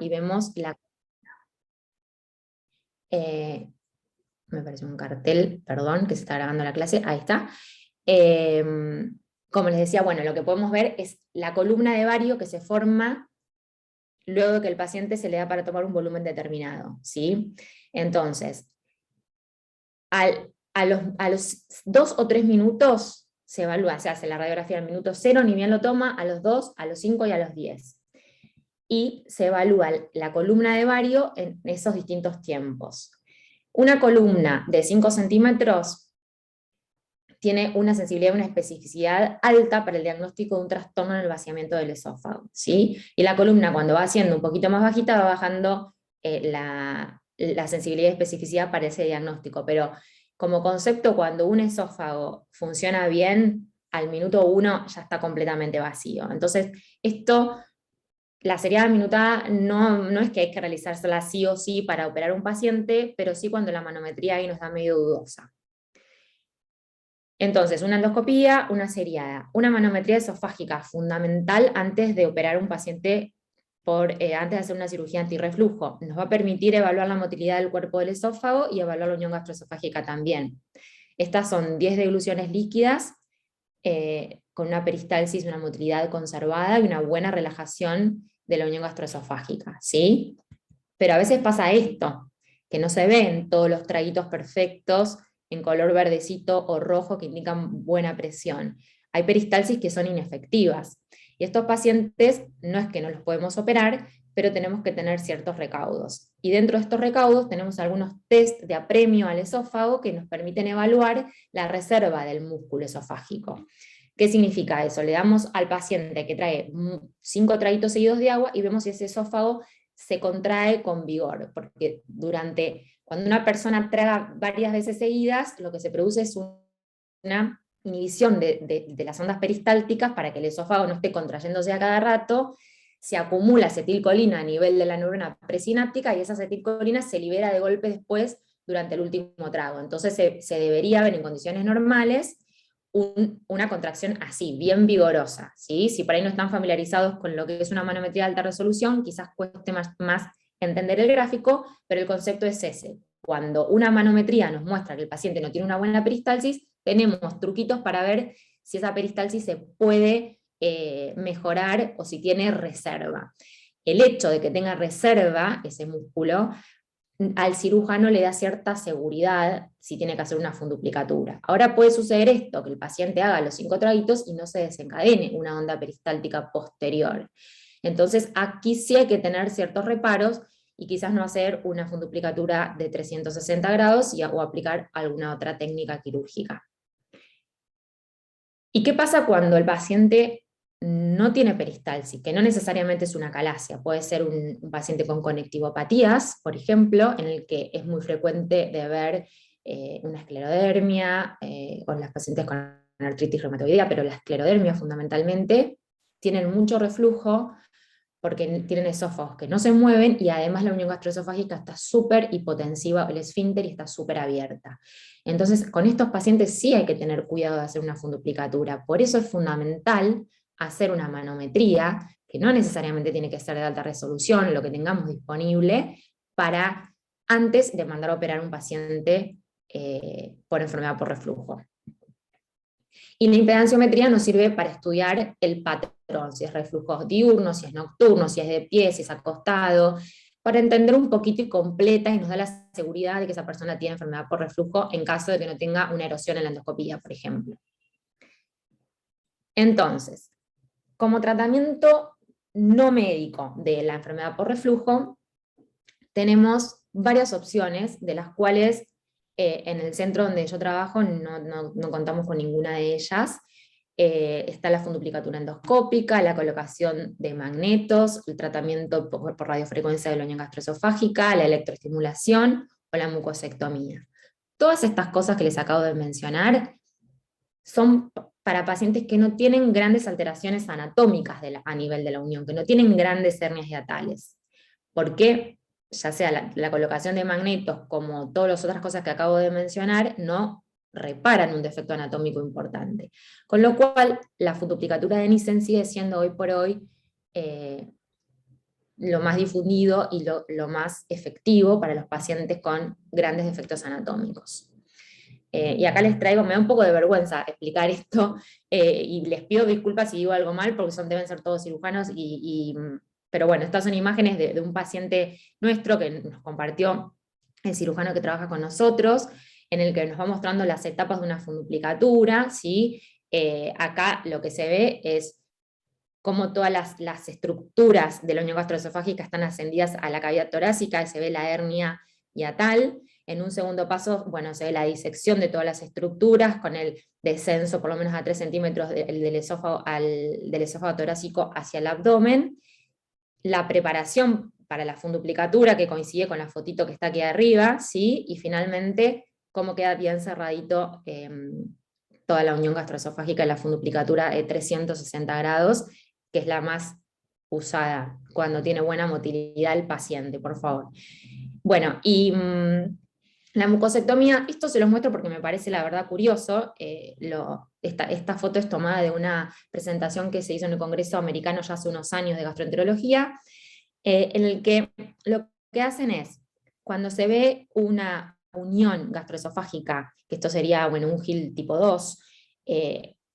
y vemos me parece un cartel, perdón, que se está grabando la clase, ahí está. Como les decía, bueno, lo que podemos ver es la columna de vario que se forma luego de que el paciente se le da para tomar un volumen determinado, ¿sí? Entonces, a los 2 o 3 minutos se evalúa, se hace la radiografía al minuto 0, ni bien lo toma, a los 2, a los 5 y a los 10. Y se evalúa la columna de vario en esos distintos tiempos. Una columna de 5 centímetros tiene una sensibilidad y una especificidad alta para el diagnóstico de un trastorno en el vaciamiento del esófago, ¿sí? Y la columna, cuando va siendo un poquito más bajita, va bajando la sensibilidad y especificidad para ese diagnóstico, pero como concepto, cuando un esófago funciona bien, al minuto 1 ya está completamente vacío. Entonces, la seriada minutada no es que hay que realizársela sí o sí para operar un paciente, pero sí cuando la manometría ahí nos da medio dudosa. Entonces, una endoscopía, una seriada, una manometría esofágica fundamental antes de operar un paciente, antes de hacer una cirugía antirreflujo. Nos va a permitir evaluar la motilidad del cuerpo del esófago y evaluar la unión gastroesofágica también. Estas son 10 degluciones líquidas con una peristalsis, una motilidad conservada y una buena relajación de la unión gastroesofágica, ¿sí? Pero a veces pasa esto, que no se ven todos los traguitos perfectos en color verdecito o rojo que indican buena presión. Hay peristalsis que son inefectivas. Y estos pacientes no es que no los podemos operar, pero tenemos que tener ciertos recaudos. Y dentro de estos recaudos tenemos algunos test de apremio al esófago que nos permiten evaluar la reserva del músculo esofágico. ¿Qué significa eso? Le damos al paciente que trae 5 traguitos seguidos de agua y vemos si ese esófago se contrae con vigor, porque cuando una persona traga varias veces seguidas, lo que se produce es una inhibición de las ondas peristálticas para que el esófago no esté contrayéndose a cada rato, se acumula acetilcolina a nivel de la neurona presináptica y esa acetilcolina se libera de golpe después durante el último trago. Entonces se debería ver en condiciones normales una contracción así, bien vigorosa, ¿sí? Si por ahí no están familiarizados con lo que es una manometría de alta resolución, quizás cueste más entender el gráfico, pero el concepto es ese. Cuando una manometría nos muestra que el paciente no tiene una buena peristalsis, tenemos truquitos para ver si esa peristalsis se puede mejorar o si tiene reserva. El hecho de que tenga reserva ese músculo al cirujano le da cierta seguridad si tiene que hacer una funduplicatura. Ahora puede suceder esto, que el paciente haga los 5 traguitos y no se desencadene una onda peristáltica posterior. Entonces aquí sí hay que tener ciertos reparos y quizás no hacer una funduplicatura de 360 grados o aplicar alguna otra técnica quirúrgica. ¿Y qué pasa cuando el paciente no tiene peristalsis? Que no necesariamente es una calasia, puede ser un paciente con conectivopatías, por ejemplo, en el que es muy frecuente de ver una esclerodermia, con las pacientes con artritis reumatoidea, pero la esclerodermia fundamentalmente tienen mucho reflujo porque tienen esófagos que no se mueven y además la unión gastroesofágica está súper hipotensiva, el esfínter, y está súper abierta. Entonces, con estos pacientes sí hay que tener cuidado de hacer una funduplicatura. Por eso es fundamental hacer una manometría, que no necesariamente tiene que ser de alta resolución, lo que tengamos disponible, para antes de mandar a operar un paciente por enfermedad por reflujo. Y la impedanciometría nos sirve para estudiar el patrón, si es reflujo diurno, si es nocturno, si es de pie, si es acostado, para entender un poquito y completa, y nos da la seguridad de que esa persona tiene enfermedad por reflujo en caso de que no tenga una erosión en la endoscopía, por ejemplo. Entonces, como tratamiento no médico de la enfermedad por reflujo, tenemos varias opciones, de las cuales en el centro donde yo trabajo no contamos con ninguna de ellas. Está la funduplicatura endoscópica, la colocación de magnetos, el tratamiento por radiofrecuencia de la unión gastroesofágica, la electroestimulación o la mucosectomía. Todas estas cosas que les acabo de mencionar son para pacientes que no tienen grandes alteraciones anatómicas a nivel de la unión, que no tienen grandes hernias hiatales. ¿Por qué? Ya sea la colocación de magnetos como todas las otras cosas que acabo de mencionar, no reparan un defecto anatómico importante. Con lo cual, la funduplicatura de Nissen sigue siendo hoy por hoy lo más difundido y lo más efectivo para los pacientes con grandes defectos anatómicos. Y acá les traigo, me da un poco de vergüenza explicar esto, y les pido disculpas si digo algo mal, porque deben ser todos cirujanos, pero bueno, estas son imágenes de un paciente nuestro que nos compartió el cirujano que trabaja con nosotros, en el que nos va mostrando las etapas de una funduplicatura, ¿sí? Acá lo que se ve es cómo todas las estructuras de la unión gastroesofágica están ascendidas a la cavidad torácica, y se ve la hernia hiatal. En un segundo paso, bueno, se ve la disección de todas las estructuras con el descenso por lo menos a 3 centímetros del esófago torácico hacia el abdomen. La preparación para la funduplicatura, que coincide con la fotito que está aquí arriba, ¿sí? Y finalmente, cómo queda bien cerradito toda la unión gastroesofágica y la funduplicatura de 360 grados, que es la más usada cuando tiene buena motilidad el paciente, por favor. Bueno, y la mucosectomía, esto se los muestro porque me parece la verdad curioso. Esta foto es tomada de una presentación que se hizo en el Congreso Americano ya hace unos años de gastroenterología, en el que lo que hacen es, cuando se ve una unión gastroesofágica, que esto sería, bueno, un GIL tipo 2,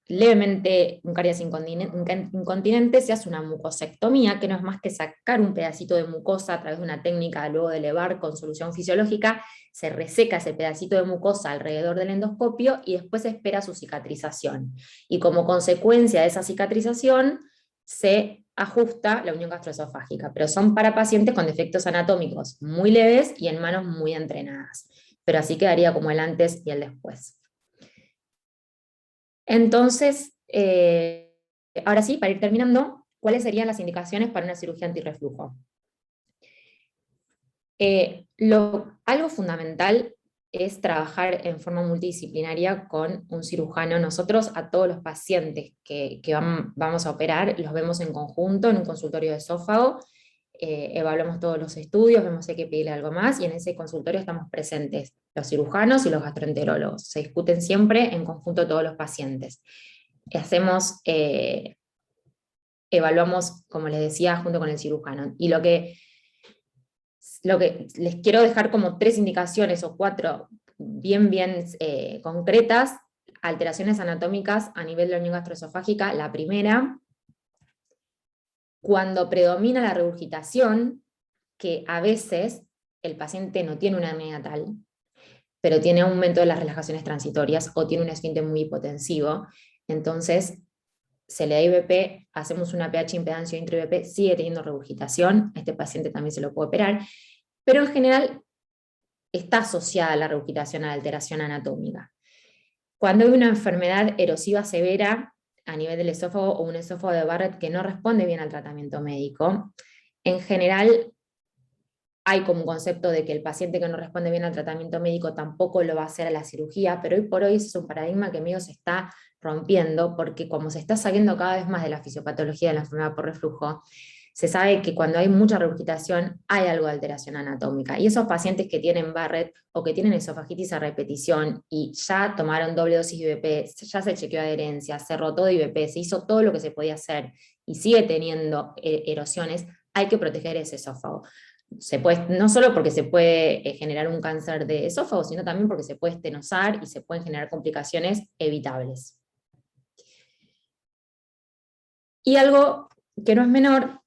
levemente un caries incontinente, se hace una mucosectomía, que no es más que sacar un pedacito de mucosa a través de una técnica luego de elevar con solución fisiológica, se reseca ese pedacito de mucosa alrededor del endoscopio y después se espera su cicatrización. Y como consecuencia de esa cicatrización, se ajusta la unión gastroesofágica, pero son para pacientes con defectos anatómicos muy leves y en manos muy entrenadas. Pero así quedaría como el antes y el después. Entonces, ahora sí, para ir terminando, ¿cuáles serían las indicaciones para una cirugía antirreflujo? Algo fundamental es trabajar en forma multidisciplinaria con un cirujano. Nosotros a todos los pacientes que vamos a operar, los vemos en conjunto en un consultorio de esófago, evaluamos todos los estudios, vemos si hay que pedirle algo más, y en ese consultorio estamos presentes los cirujanos y los gastroenterólogos. Se discuten siempre en conjunto todos los pacientes. Evaluamos, como les decía, junto con el cirujano. Y lo que les quiero dejar como 3 indicaciones o 4 bien concretas: alteraciones anatómicas a nivel de la unión gastroesofágica. La primera, cuando predomina la regurgitación, que a veces el paciente no tiene una hernia hiatal, pero tiene aumento de las relajaciones transitorias o tiene un esfínter muy hipotensivo, entonces se le da IVP, hacemos una pH impedancia intra-IVP, sigue teniendo regurgitación, este paciente también se lo puede operar, pero en general está asociada la regurgitación a la alteración anatómica. Cuando hay una enfermedad erosiva severa a nivel del esófago o un esófago de Barrett que no responde bien al tratamiento médico, en general hay como un concepto de que el paciente que no responde bien al tratamiento médico tampoco lo va a hacer a la cirugía, pero hoy por hoy es un paradigma que medio se está rompiendo, porque como se está sabiendo cada vez más de la fisiopatología de la enfermedad por reflujo, se sabe que cuando hay mucha regurgitación hay algo de alteración anatómica. Y esos pacientes que tienen Barrett o que tienen esofagitis a repetición y ya tomaron doble dosis de IVP, ya se chequeó adherencia, se rotó de IVP, se hizo todo lo que se podía hacer y sigue teniendo erosiones, hay que proteger ese esófago. No solo porque se puede generar un cáncer de esófago, sino también porque se puede estenosar y se pueden generar complicaciones evitables. Y algo que no es menor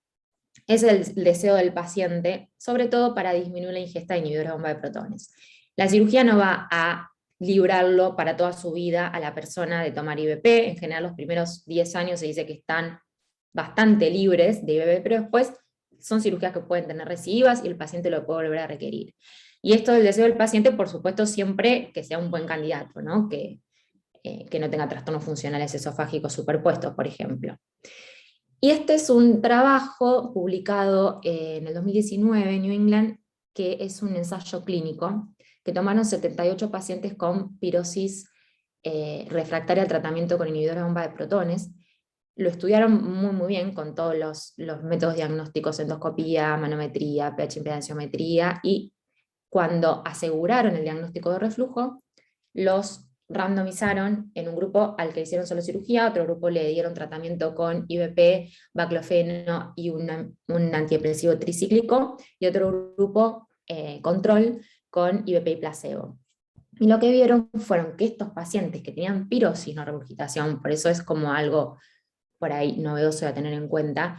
es el deseo del paciente, sobre todo para disminuir la ingesta de inhibidores de bomba de protones. La cirugía no va a librarlo para toda su vida a la persona de tomar IVP. En general, los primeros 10 años se dice que están bastante libres de IVP, pero después son cirugías que pueden tener recidivas y el paciente lo puede volver a requerir. Y esto del deseo del paciente, por supuesto, siempre que sea un buen candidato, ¿no? Que no tenga trastornos funcionales esofágicos superpuestos, por ejemplo. Y este es un trabajo publicado en el 2019 en New England, que es un ensayo clínico, que tomaron 78 pacientes con pirosis refractaria al tratamiento con inhibidores de bomba de protones. Lo estudiaron muy bien con todos los métodos diagnósticos, endoscopía, manometría, pH impedanciometría, y cuando aseguraron el diagnóstico de reflujo, los randomizaron en un grupo al que hicieron solo cirugía, otro grupo le dieron tratamiento con IVP, baclofeno y un antidepresivo tricíclico, y otro grupo control con IVP y placebo. Y lo que vieron fueron que estos pacientes que tenían pirosis, no regurgitación, por eso es como algo por ahí novedoso a tener en cuenta,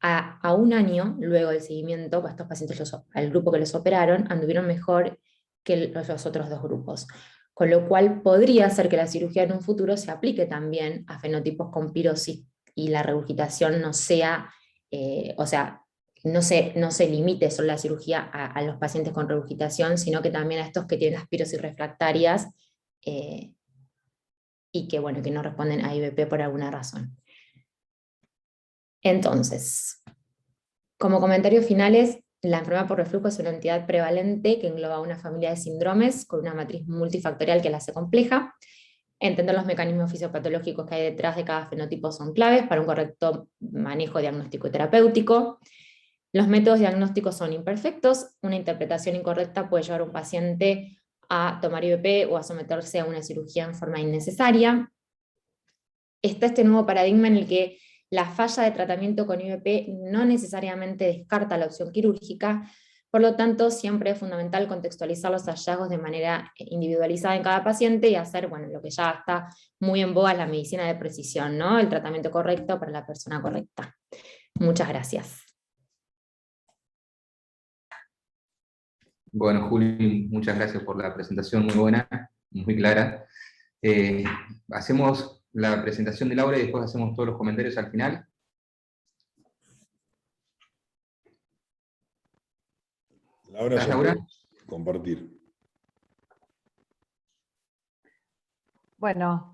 a un año luego del seguimiento, estos pacientes, al grupo que los operaron, anduvieron mejor que los otros dos grupos. Con lo cual podría ser que la cirugía en un futuro se aplique también a fenotipos con pirosis y la regurgitación no sea, o sea, no se limite solo la cirugía a los pacientes con regurgitación, sino que también a estos que tienen las pirosis refractarias y que, bueno, que no responden a IVP por alguna razón. Entonces, como comentarios finales, la enfermedad por reflujo es una entidad prevalente que engloba una familia de síndromes con una matriz multifactorial que la hace compleja. Entender los mecanismos fisiopatológicos que hay detrás de cada fenotipo son claves para un correcto manejo diagnóstico y terapéutico. Los métodos diagnósticos son imperfectos. Una interpretación incorrecta puede llevar a un paciente a tomar IVP o a someterse a una cirugía en forma innecesaria. Está este nuevo paradigma en el que la falla de tratamiento con IVP no necesariamente descarta la opción quirúrgica, por lo tanto siempre es fundamental contextualizar los hallazgos de manera individualizada en cada paciente y hacer, bueno, lo que ya está muy en boga, la medicina de precisión, ¿no? El tratamiento correcto para la persona correcta. Muchas gracias. Bueno, Juli, muchas gracias por la presentación muy buena, muy clara. Hacemos la presentación de Laura y después hacemos todos los comentarios al final. Laura, ¿Estás, Laura? Compartir. Bueno,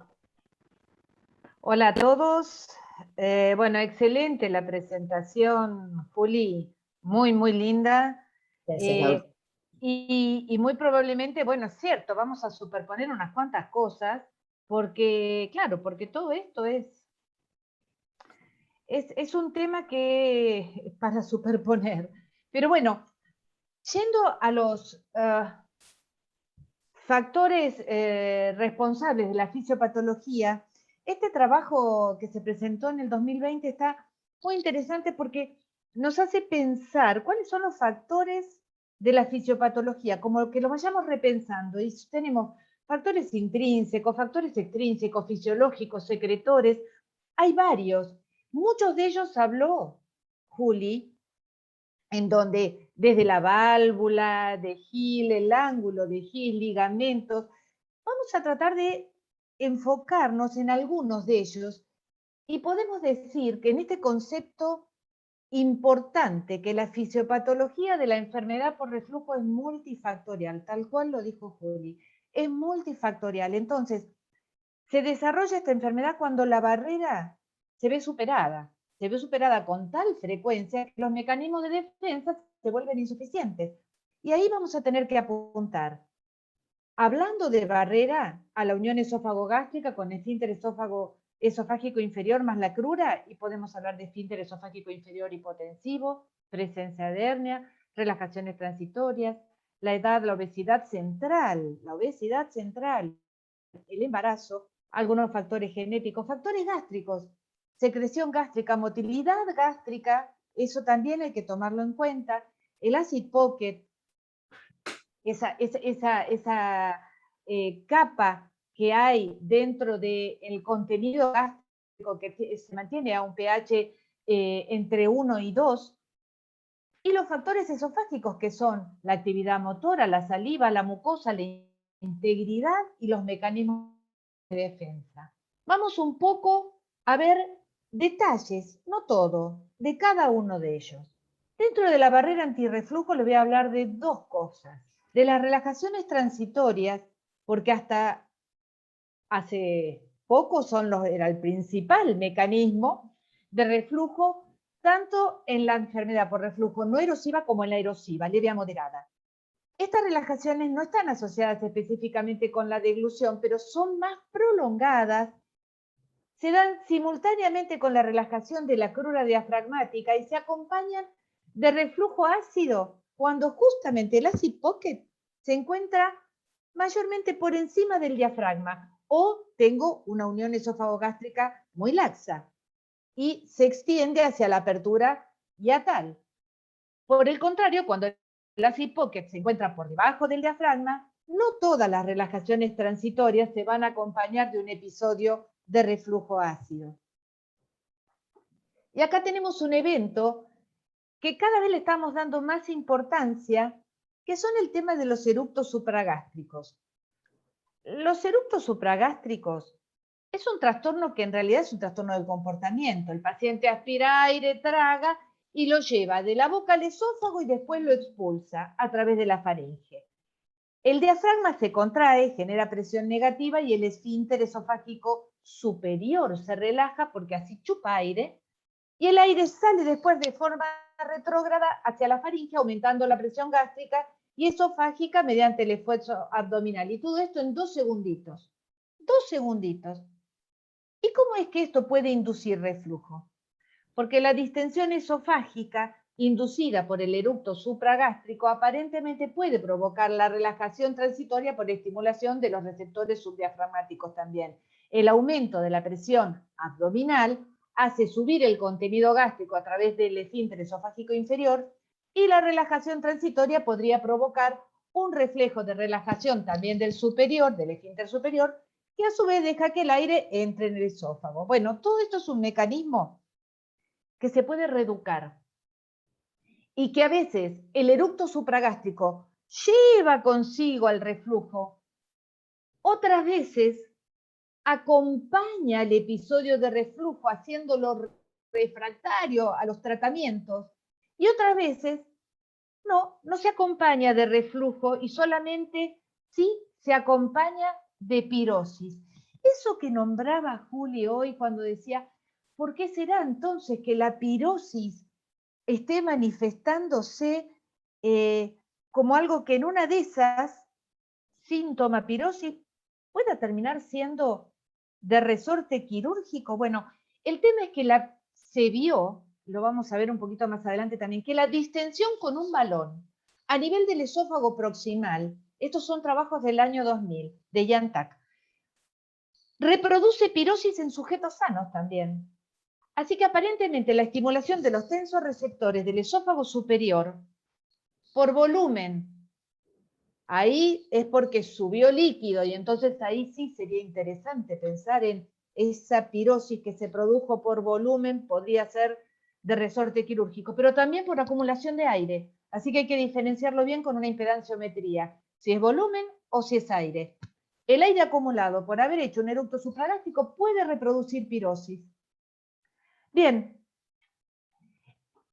hola a todos. Bueno, excelente la presentación, Juli, muy, muy linda. Gracias, Laura. Y muy probablemente, bueno, es cierto, vamos a superponer unas cuantas cosas, porque, claro, porque todo esto es un tema que para superponer. Pero bueno, yendo a los factores responsables de la fisiopatología, este trabajo que se presentó en el 2020 está muy interesante porque nos hace pensar cuáles son los factores de la fisiopatología, como que lo vayamos repensando. Y tenemos factores intrínsecos, factores extrínsecos, fisiológicos, secretores, hay varios. Muchos de ellos habló Juli, en donde desde la válvula de Hill, el ángulo de Hill, ligamentos, vamos a tratar de enfocarnos en algunos de ellos y podemos decir que en este concepto importante que la fisiopatología de la enfermedad por reflujo es multifactorial, tal cual lo dijo Juli, es multifactorial. Entonces, se desarrolla esta enfermedad cuando la barrera se ve superada con tal frecuencia que los mecanismos de defensa se vuelven insuficientes. Y ahí vamos a tener que apuntar, hablando de barrera, a la unión esófago-gástrica con esfínter esofágico inferior más la crura, y podemos hablar de esfínter esofágico inferior hipotensivo, presencia de hernia, relajaciones transitorias, la edad, la obesidad central, el embarazo, algunos factores genéticos, factores gástricos, secreción gástrica, motilidad gástrica, eso también hay que tomarlo en cuenta, el acid pocket, esa capa que hay dentro del contenido gástrico que se mantiene a un pH entre 1 y 2, y los factores esofágicos que son la actividad motora, la saliva, la mucosa, la integridad y los mecanismos de defensa. Vamos un poco a ver detalles, no todo, de cada uno de ellos. Dentro de la barrera antirreflujo les voy a hablar de dos cosas. De las relajaciones transitorias, porque hasta hace poco era el principal mecanismo de reflujo, tanto en la enfermedad por reflujo no erosiva como en la erosiva, leve a moderada. Estas relajaciones no están asociadas específicamente con la deglución, pero son más prolongadas, se dan simultáneamente con la relajación de la crura diafragmática y se acompañan de reflujo ácido, cuando justamente el acid pocket se encuentra mayormente por encima del diafragma, o tengo una unión esófago-gástrica muy laxa y se extiende hacia la apertura hiatal. Por el contrario, cuando la side pocket se encuentra por debajo del diafragma, no todas las relajaciones transitorias se van a acompañar de un episodio de reflujo ácido. Y acá tenemos un evento que cada vez le estamos dando más importancia, que son el tema de los eructos supragástricos. Los eructos supragástricos es un trastorno que en realidad es un trastorno del comportamiento. El paciente aspira aire, traga y lo lleva de la boca al esófago y después lo expulsa a través de la faringe. El diafragma se contrae, genera presión negativa y el esfínter esofágico superior se relaja porque así chupa aire y el aire sale después de forma retrógrada hacia la faringe, aumentando la presión gástrica y esofágica mediante el esfuerzo abdominal. Y todo esto en 2 segunditos. 2 segunditos. ¿Y cómo es que esto puede inducir reflujo? Porque la distensión esofágica inducida por el eructo supragástrico aparentemente puede provocar la relajación transitoria por estimulación de los receptores subdiafragmáticos también. El aumento de la presión abdominal hace subir el contenido gástrico a través del esfínter esofágico inferior y la relajación transitoria podría provocar un reflejo de relajación también del superior, del esfínter superior, que a su vez deja que el aire entre en el esófago. Bueno, todo esto es un mecanismo que se puede reeducar y que a veces el eructo supragástrico lleva consigo al reflujo, otras veces acompaña el episodio de reflujo haciéndolo refractario a los tratamientos y otras veces no se acompaña de reflujo y solamente sí se acompaña de pirosis. Eso que nombraba Juli hoy cuando decía, ¿por qué será entonces que la pirosis esté manifestándose como algo que en una de esas síntomas pirosis pueda terminar siendo de resorte quirúrgico? Bueno, el tema es que se vio, lo vamos a ver un poquito más adelante también, que la distensión con un balón a nivel del esófago proximal, estos son trabajos del año 2000, de Jan Tak, reproduce pirosis en sujetos sanos también. Así que aparentemente la estimulación de los tensoreceptores del esófago superior por volumen, ahí es porque subió líquido y entonces ahí sí sería interesante pensar en esa pirosis que se produjo por volumen, podría ser de resorte quirúrgico, pero también por acumulación de aire. Así que hay que diferenciarlo bien con una impedanciometría, si es volumen o si es aire. El aire acumulado por haber hecho un eructo supragástrico puede reproducir pirosis. Bien,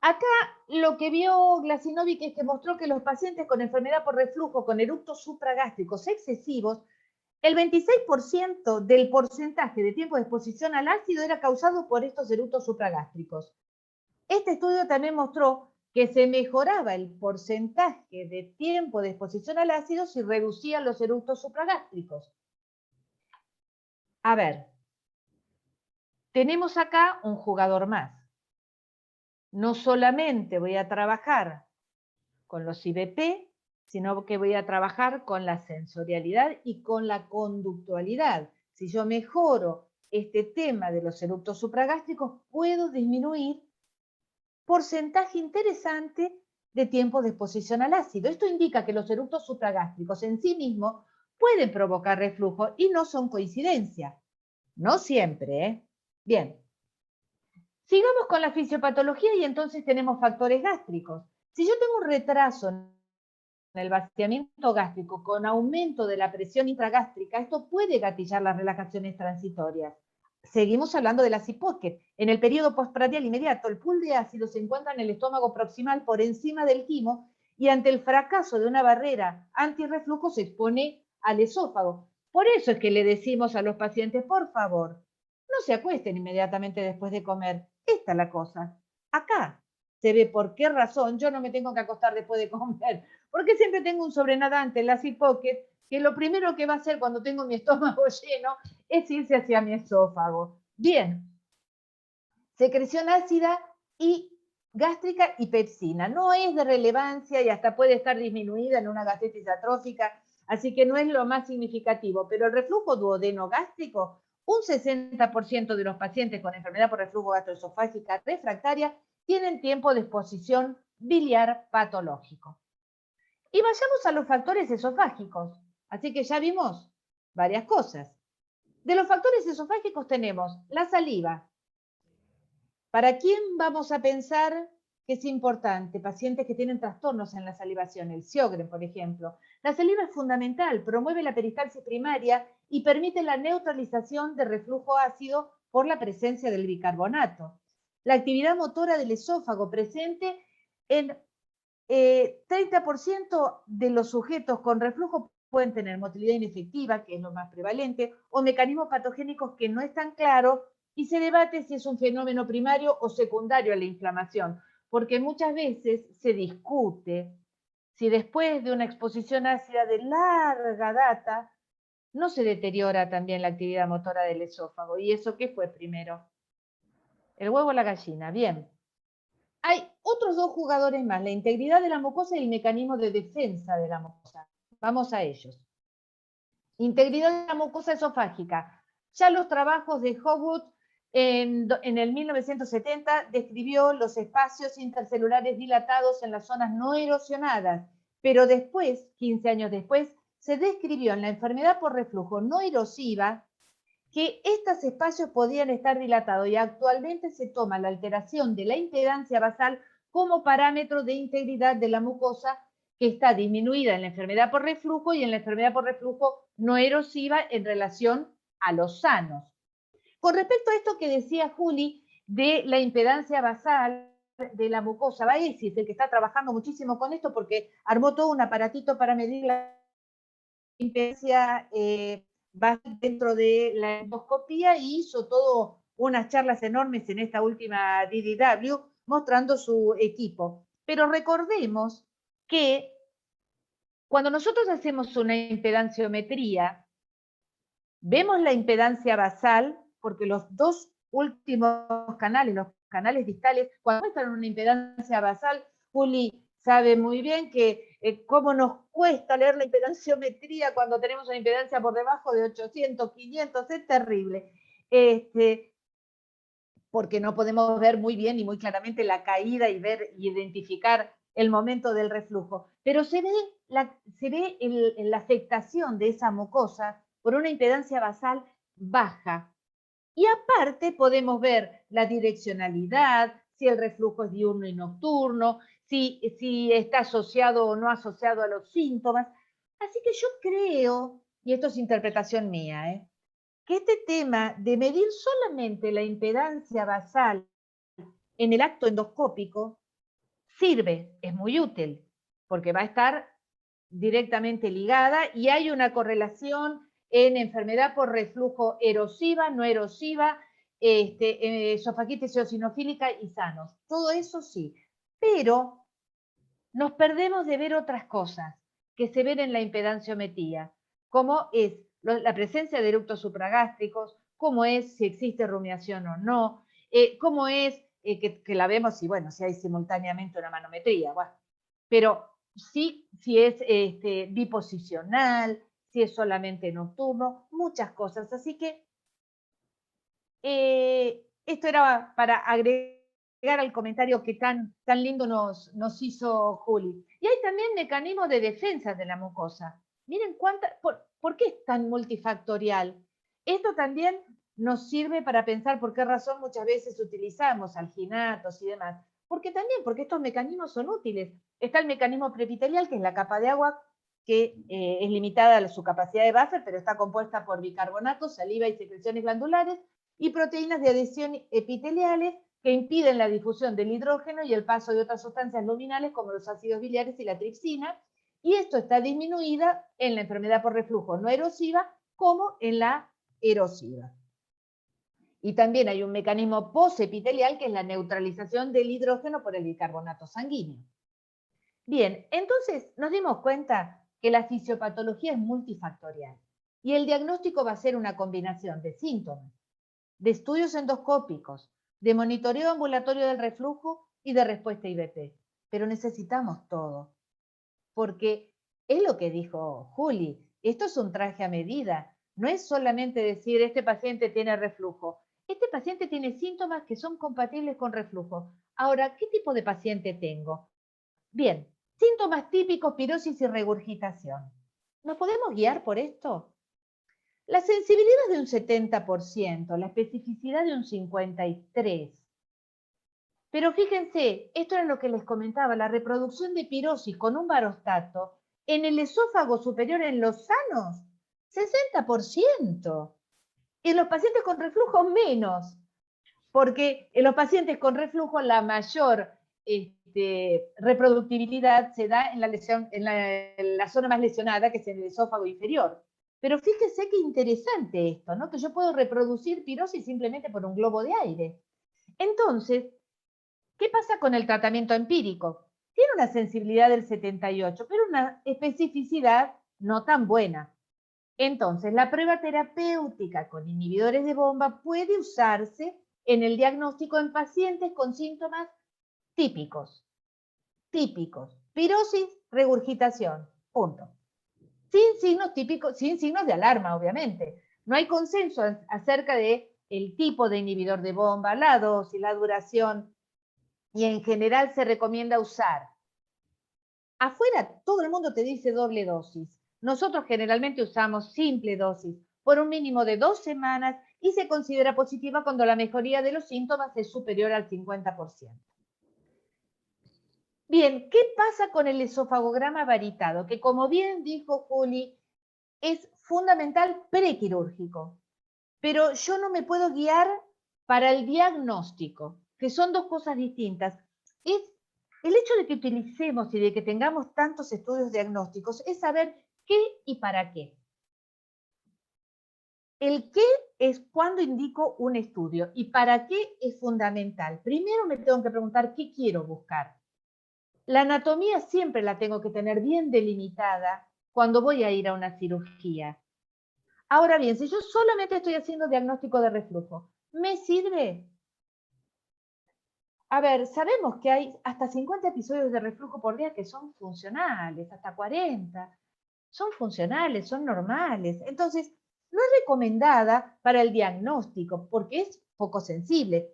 acá lo que vio Glasinovic es que mostró que los pacientes con enfermedad por reflujo con eructos supragástricos excesivos, el 26% del porcentaje de tiempo de exposición al ácido era causado por estos eructos supragástricos. Este estudio también mostró que se mejoraba el porcentaje de tiempo de exposición al ácido si reducían los eructos supragástricos. A ver, tenemos acá un jugador más. No solamente voy a trabajar con los IBP, sino que voy a trabajar con la sensorialidad y con la conductualidad. Si yo mejoro este tema de los eructos supragástricos, puedo disminuir porcentaje interesante de tiempo de exposición al ácido. Esto indica que los eructos supragástricos en sí mismos pueden provocar reflujo y no son coincidencia. No siempre, ¿eh? Bien. Sigamos con la fisiopatología y entonces tenemos factores gástricos. Si yo tengo un retraso en el vaciamiento gástrico con aumento de la presión intragástrica, esto puede gatillar las relajaciones transitorias. Seguimos hablando de la side pocket. En el periodo postprandial inmediato, el pool de ácido se encuentra en el estómago proximal por encima del quimo y ante el fracaso de una barrera antirreflujo se expone al esófago. Por eso es que le decimos a los pacientes, por favor, no se acuesten inmediatamente después de comer. Esta es la cosa. Acá se ve por qué razón yo no me tengo que acostar después de comer. Porque siempre tengo un sobrenadante en la side pocket que lo primero que va a hacer cuando tengo mi estómago lleno es irse hacia mi esófago. Bien. Secreción ácida y gástrica y pepsina. No es de relevancia y hasta puede estar disminuida en una gastritis atrófica, así que no es lo más significativo, pero el reflujo duodeno-gástrico, un 60% de los pacientes con enfermedad por reflujo gastroesofágica refractaria tienen tiempo de exposición biliar patológico. Y vayamos a los factores esofágicos. Así que ya vimos varias cosas. De los factores esofágicos tenemos la saliva. ¿Para quién vamos a pensar que es importante? Pacientes que tienen trastornos en la salivación, el Sjögren, por ejemplo. La saliva es fundamental, promueve la peristalsis primaria y permite la neutralización de reflujo ácido por la presencia del bicarbonato. La actividad motora del esófago presente en 30% de los sujetos con reflujo pueden tener motilidad inefectiva, que es lo más prevalente, o mecanismos patogénicos que no están claros, y se debate si es un fenómeno primario o secundario a la inflamación, porque muchas veces se discute si después de una exposición ácida de larga data no se deteriora también la actividad motora del esófago. ¿Y eso qué fue primero? ¿El huevo o la gallina? Bien. Hay otros dos jugadores más, la integridad de la mucosa y el mecanismo de defensa de la mucosa. Vamos a ellos. Integridad de la mucosa esofágica. Ya los trabajos de Hogwood en el 1970 describió los espacios intercelulares dilatados en las zonas no erosionadas, pero después, 15 años después, se describió en la enfermedad por reflujo no erosiva que estos espacios podían estar dilatados y actualmente se toma la alteración de la impedancia basal como parámetro de integridad de la mucosa que está disminuida en la enfermedad por reflujo y en la enfermedad por reflujo no erosiva en relación a los sanos. Con respecto a esto que decía Juli de la impedancia basal de la mucosa, Baesis, el que está trabajando muchísimo con esto porque armó todo un aparatito para medir la impedancia dentro de la endoscopía y hizo todo unas charlas enormes en esta última DDW mostrando su equipo. Pero recordemos que cuando nosotros hacemos una impedanciometría, vemos la impedancia basal porque los dos últimos canales, los canales distales, cuando muestran una impedancia basal, Juli sabe muy bien que cómo nos cuesta leer la impedanciometría cuando tenemos una impedancia por debajo de 800, 500, es terrible. Porque no podemos ver muy bien y muy claramente la caída y ver y identificar el momento del reflujo. Pero se ve la afectación de esa mucosa por una impedancia basal baja. Y aparte podemos ver la direccionalidad, si el reflujo es diurno y nocturno, si está asociado o no asociado a los síntomas. Así que yo creo, y esto es interpretación mía, que este tema de medir solamente la impedancia basal en el acto endoscópico sirve, es muy útil, porque va a estar directamente ligada y hay una correlación en enfermedad por reflujo erosiva, no erosiva, esofagitis eosinofílica y sanos. Todo eso sí, pero nos perdemos de ver otras cosas que se ven en la impedanciometría, como es la presencia de eructos supragástricos, cómo es si existe rumiación o no, cómo es que la vemos y bueno, si hay simultáneamente una manometría, bueno, pero sí, si es biposicional, si es solamente nocturno, muchas cosas. Así que esto era para agregar al comentario que tan lindo nos hizo Juli. Y hay también mecanismos de defensa de la mucosa. Miren ¿por qué es tan multifactorial? Esto también nos sirve para pensar por qué razón muchas veces utilizamos alginatos y demás. Porque estos mecanismos son útiles. Está el mecanismo preepitelial, que es la capa de agua, que es limitada a su capacidad de buffer, pero está compuesta por bicarbonato, saliva y secreciones glandulares, y proteínas de adhesión epiteliales que impiden la difusión del hidrógeno y el paso de otras sustancias luminales como los ácidos biliares y la tripsina, y esto está disminuida en la enfermedad por reflujo no erosiva como en la erosiva. Y también hay un mecanismo posepitelial que es la neutralización del hidrógeno por el bicarbonato sanguíneo. Bien, entonces nos dimos cuenta que la fisiopatología es multifactorial y el diagnóstico va a ser una combinación de síntomas, de estudios endoscópicos, de monitoreo ambulatorio del reflujo y de respuesta IBP. Pero necesitamos todo, porque es lo que dijo Juli, esto es un traje a medida, no es solamente decir este paciente tiene reflujo, este paciente tiene síntomas que son compatibles con reflujo. Ahora, ¿qué tipo de paciente tengo? Bien, síntomas típicos, pirosis y regurgitación. ¿Nos podemos guiar por esto? La sensibilidad de un 70%, la especificidad de un 53%. Pero fíjense, esto es lo que les comentaba, la reproducción de pirosis con un varostato en el esófago superior en los sanos, 60%. Y en los pacientes con reflujo menos, porque en los pacientes con reflujo la mayor reproductibilidad se da en la lesión, en la zona más lesionada, que es en el esófago inferior. Pero fíjese qué interesante esto, ¿no? Que yo puedo reproducir pirosis simplemente por un globo de aire. Entonces, ¿qué pasa con el tratamiento empírico? Tiene una sensibilidad del 78, pero una especificidad no tan buena. Entonces, la prueba terapéutica con inhibidores de bomba puede usarse en el diagnóstico en pacientes con síntomas típicos. Pirosis, regurgitación, punto. Sin signos típicos, sin signos de alarma, obviamente. No hay consenso acerca de el tipo de inhibidor de bomba, la dosis, la duración, y en general se recomienda usar. Afuera todo el mundo te dice doble dosis. Nosotros generalmente usamos simple dosis por un mínimo de 2 semanas y se considera positiva cuando la mejoría de los síntomas es superior al 50%. Bien, ¿qué pasa con el esofagograma varitado? Que como bien dijo Juli, es fundamental prequirúrgico. Pero yo no me puedo guiar para el diagnóstico, que son dos cosas distintas. Es el hecho de que utilicemos y de que tengamos tantos estudios diagnósticos es saber qué y para qué. El qué es cuando indico un estudio y para qué es fundamental. Primero me tengo que preguntar qué quiero buscar. La anatomía siempre la tengo que tener bien delimitada cuando voy a ir a una cirugía. Ahora bien, si yo solamente estoy haciendo diagnóstico de reflujo, ¿me sirve? A ver, sabemos que hay hasta 50 episodios de reflujo por día que son funcionales, hasta 40. Son funcionales, son normales. Entonces, no es recomendada para el diagnóstico porque es poco sensible.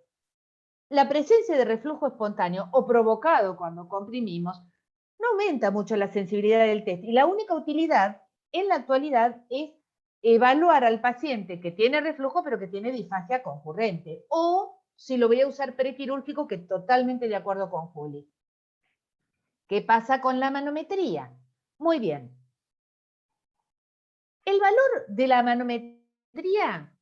La presencia de reflujo espontáneo o provocado cuando comprimimos no aumenta mucho la sensibilidad del test y la única utilidad en la actualidad es evaluar al paciente que tiene reflujo pero que tiene disfagia concurrente o si lo voy a usar prequirúrgico, que totalmente de acuerdo con Juli. ¿Qué pasa con la manometría? Muy bien. El valor de la manometría,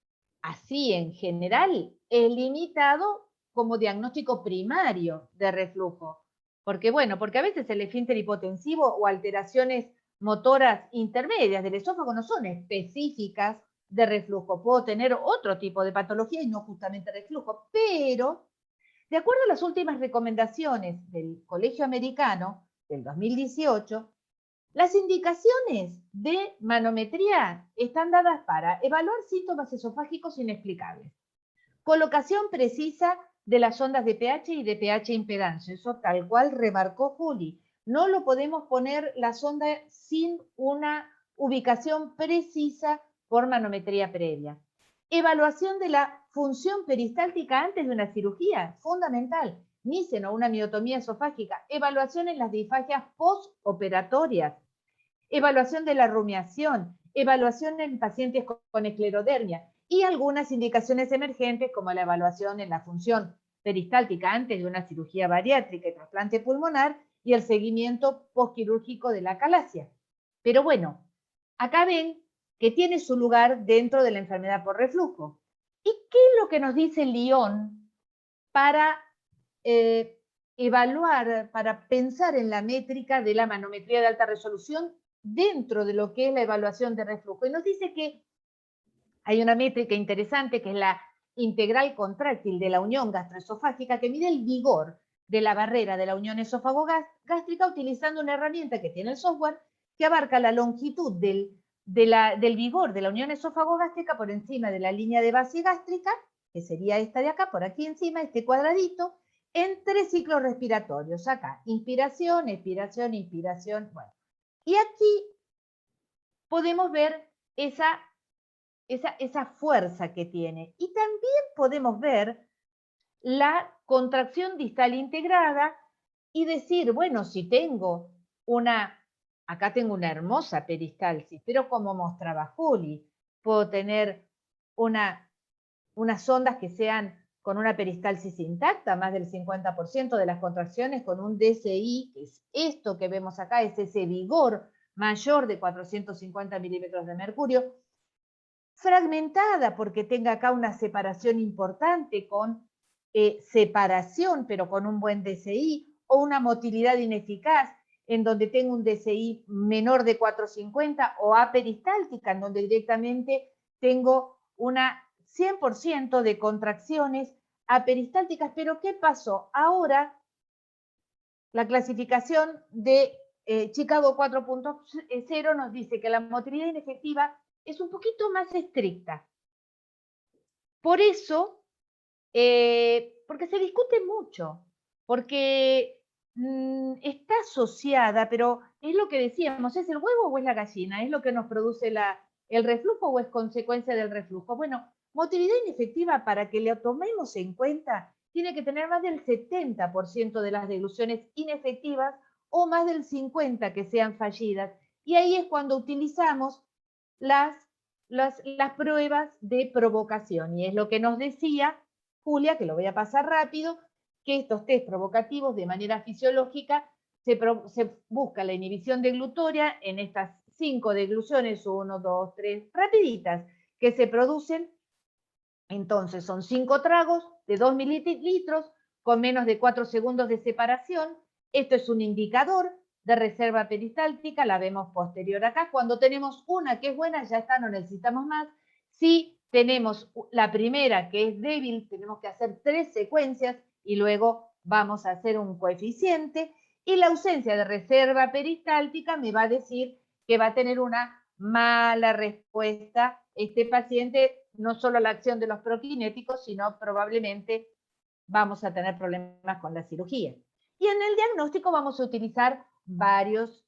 así en general, es limitado como diagnóstico primario de reflujo. Porque a veces el esfínter hipotensivo o alteraciones motoras intermedias del esófago no son específicas de reflujo. Puedo tener otro tipo de patología y no justamente reflujo, pero de acuerdo a las últimas recomendaciones del Colegio Americano del 2018, las indicaciones de manometría están dadas para evaluar síntomas esofágicos inexplicables, colocación precisa de las ondas de pH y de pH impedancia, eso tal cual remarcó Juli. No lo podemos poner la sonda sin una ubicación precisa por manometría previa. Evaluación de la función peristáltica antes de una cirugía, fundamental. Níseno, una miotomía esofágica. Evaluación en las disfagias postoperatorias. Evaluación de la rumiación. Evaluación en pacientes con esclerodermia y algunas indicaciones emergentes como la evaluación en la función peristáltica antes de una cirugía bariátrica y trasplante pulmonar y el seguimiento postquirúrgico de la calasia. Pero bueno, acá ven que tiene su lugar dentro de la enfermedad por reflujo. ¿Y qué es lo que nos dice Lyon para evaluar, para pensar en la métrica de la manometría de alta resolución dentro de lo que es la evaluación de reflujo? Y nos dice que hay una métrica interesante que es la integral contráctil de la unión gastroesofágica que mide el vigor de la barrera de la unión esófago-gástrica utilizando una herramienta que tiene el software que abarca la longitud del vigor de la unión esófago-gástrica por encima de la línea de base gástrica, que sería esta de acá, por aquí encima, este cuadradito, en 3 ciclos respiratorios. Acá, inspiración, expiración, inspiración. Bueno, Y aquí podemos ver esa fuerza que tiene. Y también podemos ver la contracción distal integrada y decir, bueno, si tengo acá tengo una hermosa peristalsis, pero como mostraba Juli, puedo tener unas ondas que sean con una peristalsis intacta, más del 50% de las contracciones con un DSI, que es esto que vemos acá, es ese vigor mayor de 450 milímetros de mercurio, fragmentada porque tenga acá una separación importante con separación, pero con un buen DSI, o una motilidad ineficaz, en donde tengo un DSI menor de 450, o aperistáltica, en donde directamente tengo una 100% de contracciones aperistálticas. Pero ¿qué pasó? Ahora la clasificación de Chicago 4.0 nos dice que la motilidad inefectiva es un poquito más estricta. Por eso, porque se discute mucho, porque está asociada, pero es lo que decíamos, ¿es el huevo o es la gallina? ¿Es lo que nos produce el reflujo o es consecuencia del reflujo? Bueno, motilidad inefectiva, para que la tomemos en cuenta, tiene que tener más del 70% de las degluciones inefectivas o más del 50% que sean fallidas. Y ahí es cuando utilizamos las pruebas de provocación. Y es lo que nos decía Julia, que lo voy a pasar rápido, que estos test provocativos de manera fisiológica se busca la inhibición deglutoria en estas 5 degluciones, 1, 2, 3, rapiditas, que se producen. Entonces son 5 tragos de 2 mililitros con menos de 4 segundos de separación. Esto es un indicador de reserva peristáltica, la vemos posterior acá. Cuando tenemos una que es buena, ya está, no necesitamos más. Si tenemos la primera que es débil, tenemos que hacer 3 secuencias y luego vamos a hacer un coeficiente. Y la ausencia de reserva peristáltica me va a decir que va a tener una mala respuesta este paciente, no solo la acción de los prokinéticos, sino probablemente vamos a tener problemas con la cirugía. Y en el diagnóstico vamos a utilizar varias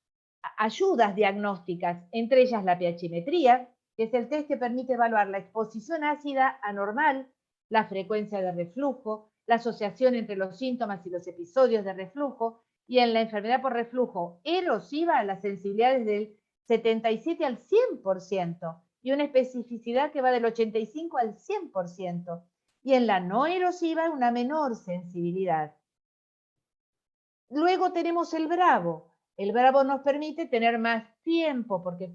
ayudas diagnósticas, entre ellas la pHimetría, que es el test que permite evaluar la exposición ácida anormal, la frecuencia de reflujo, la asociación entre los síntomas y los episodios de reflujo, y en la enfermedad por reflujo erosiva, la sensibilidad es del 77 al 100%, y una especificidad que va del 85 al 100%. Y en la no erosiva, una menor sensibilidad. Luego tenemos el Bravo. El Bravo nos permite tener más tiempo porque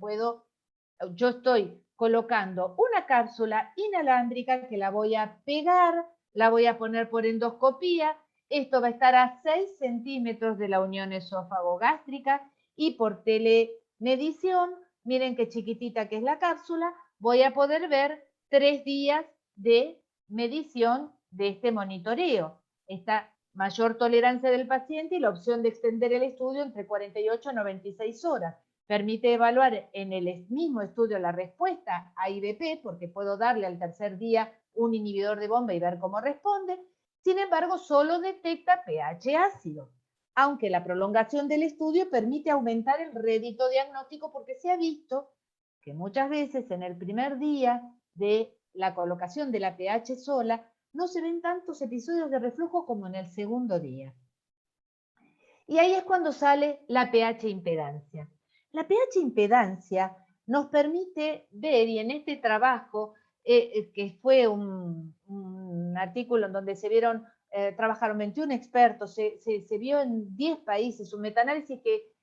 yo estoy colocando una cápsula inalámbrica que la voy a pegar, la voy a poner por endoscopía. Esto va a estar a 6 centímetros de la unión esófago-gástrica, y por telemedición, miren qué chiquitita que es la cápsula, voy a poder ver 3 días de medición de este monitoreo. Esta mayor tolerancia del paciente y la opción de extender el estudio entre 48 a 96 horas. Permite evaluar en el mismo estudio la respuesta a IBP, porque puedo darle al tercer día un inhibidor de bomba y ver cómo responde. Sin embargo, solo detecta pH ácido, aunque la prolongación del estudio permite aumentar el rédito diagnóstico, porque se ha visto que muchas veces en el primer día de la colocación de la pH sola no se ven tantos episodios de reflujo como en el segundo día. Y ahí es cuando sale la pH impedancia. La pH impedancia nos permite ver, y en este trabajo, que fue un artículo en donde se vieron, trabajaron 21 expertos, se vio en 10 países, un metaanálisis que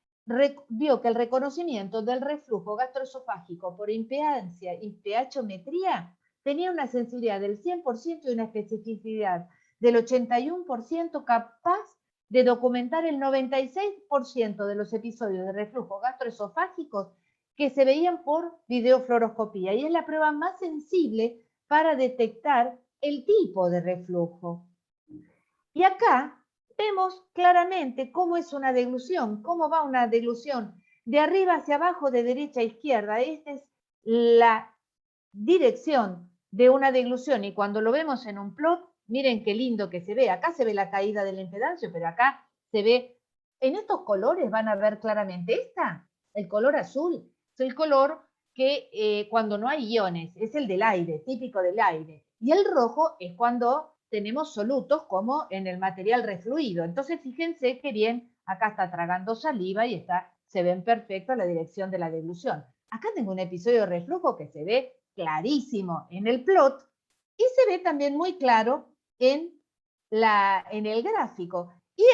vio que el reconocimiento del reflujo gastroesofágico por impedancia y pHometría tenía una sensibilidad del 100% y una especificidad del 81%, capaz de documentar el 96% de los episodios de reflujo gastroesofágicos que se veían por videofluoroscopía, y es la prueba más sensible para detectar el tipo de reflujo. Y acá vemos claramente cómo es una deglución, cómo va una deglución de arriba hacia abajo, de derecha a izquierda. Esta es la dirección de una deglución, y cuando lo vemos en un plot, miren qué lindo que se ve. Acá se ve la caída del impedancio, pero acá se ve, en estos colores van a ver claramente. Esta El color azul es el color que cuando no hay iones, es el del aire, típico del aire. Y el rojo es cuando tenemos solutos, como en el material refluido. Entonces, fíjense que bien, acá está tragando saliva y se ve en perfecto la dirección de la deglución. Acá tengo un episodio de reflujo que se ve clarísimo en el plot y se ve también muy claro en el gráfico. Y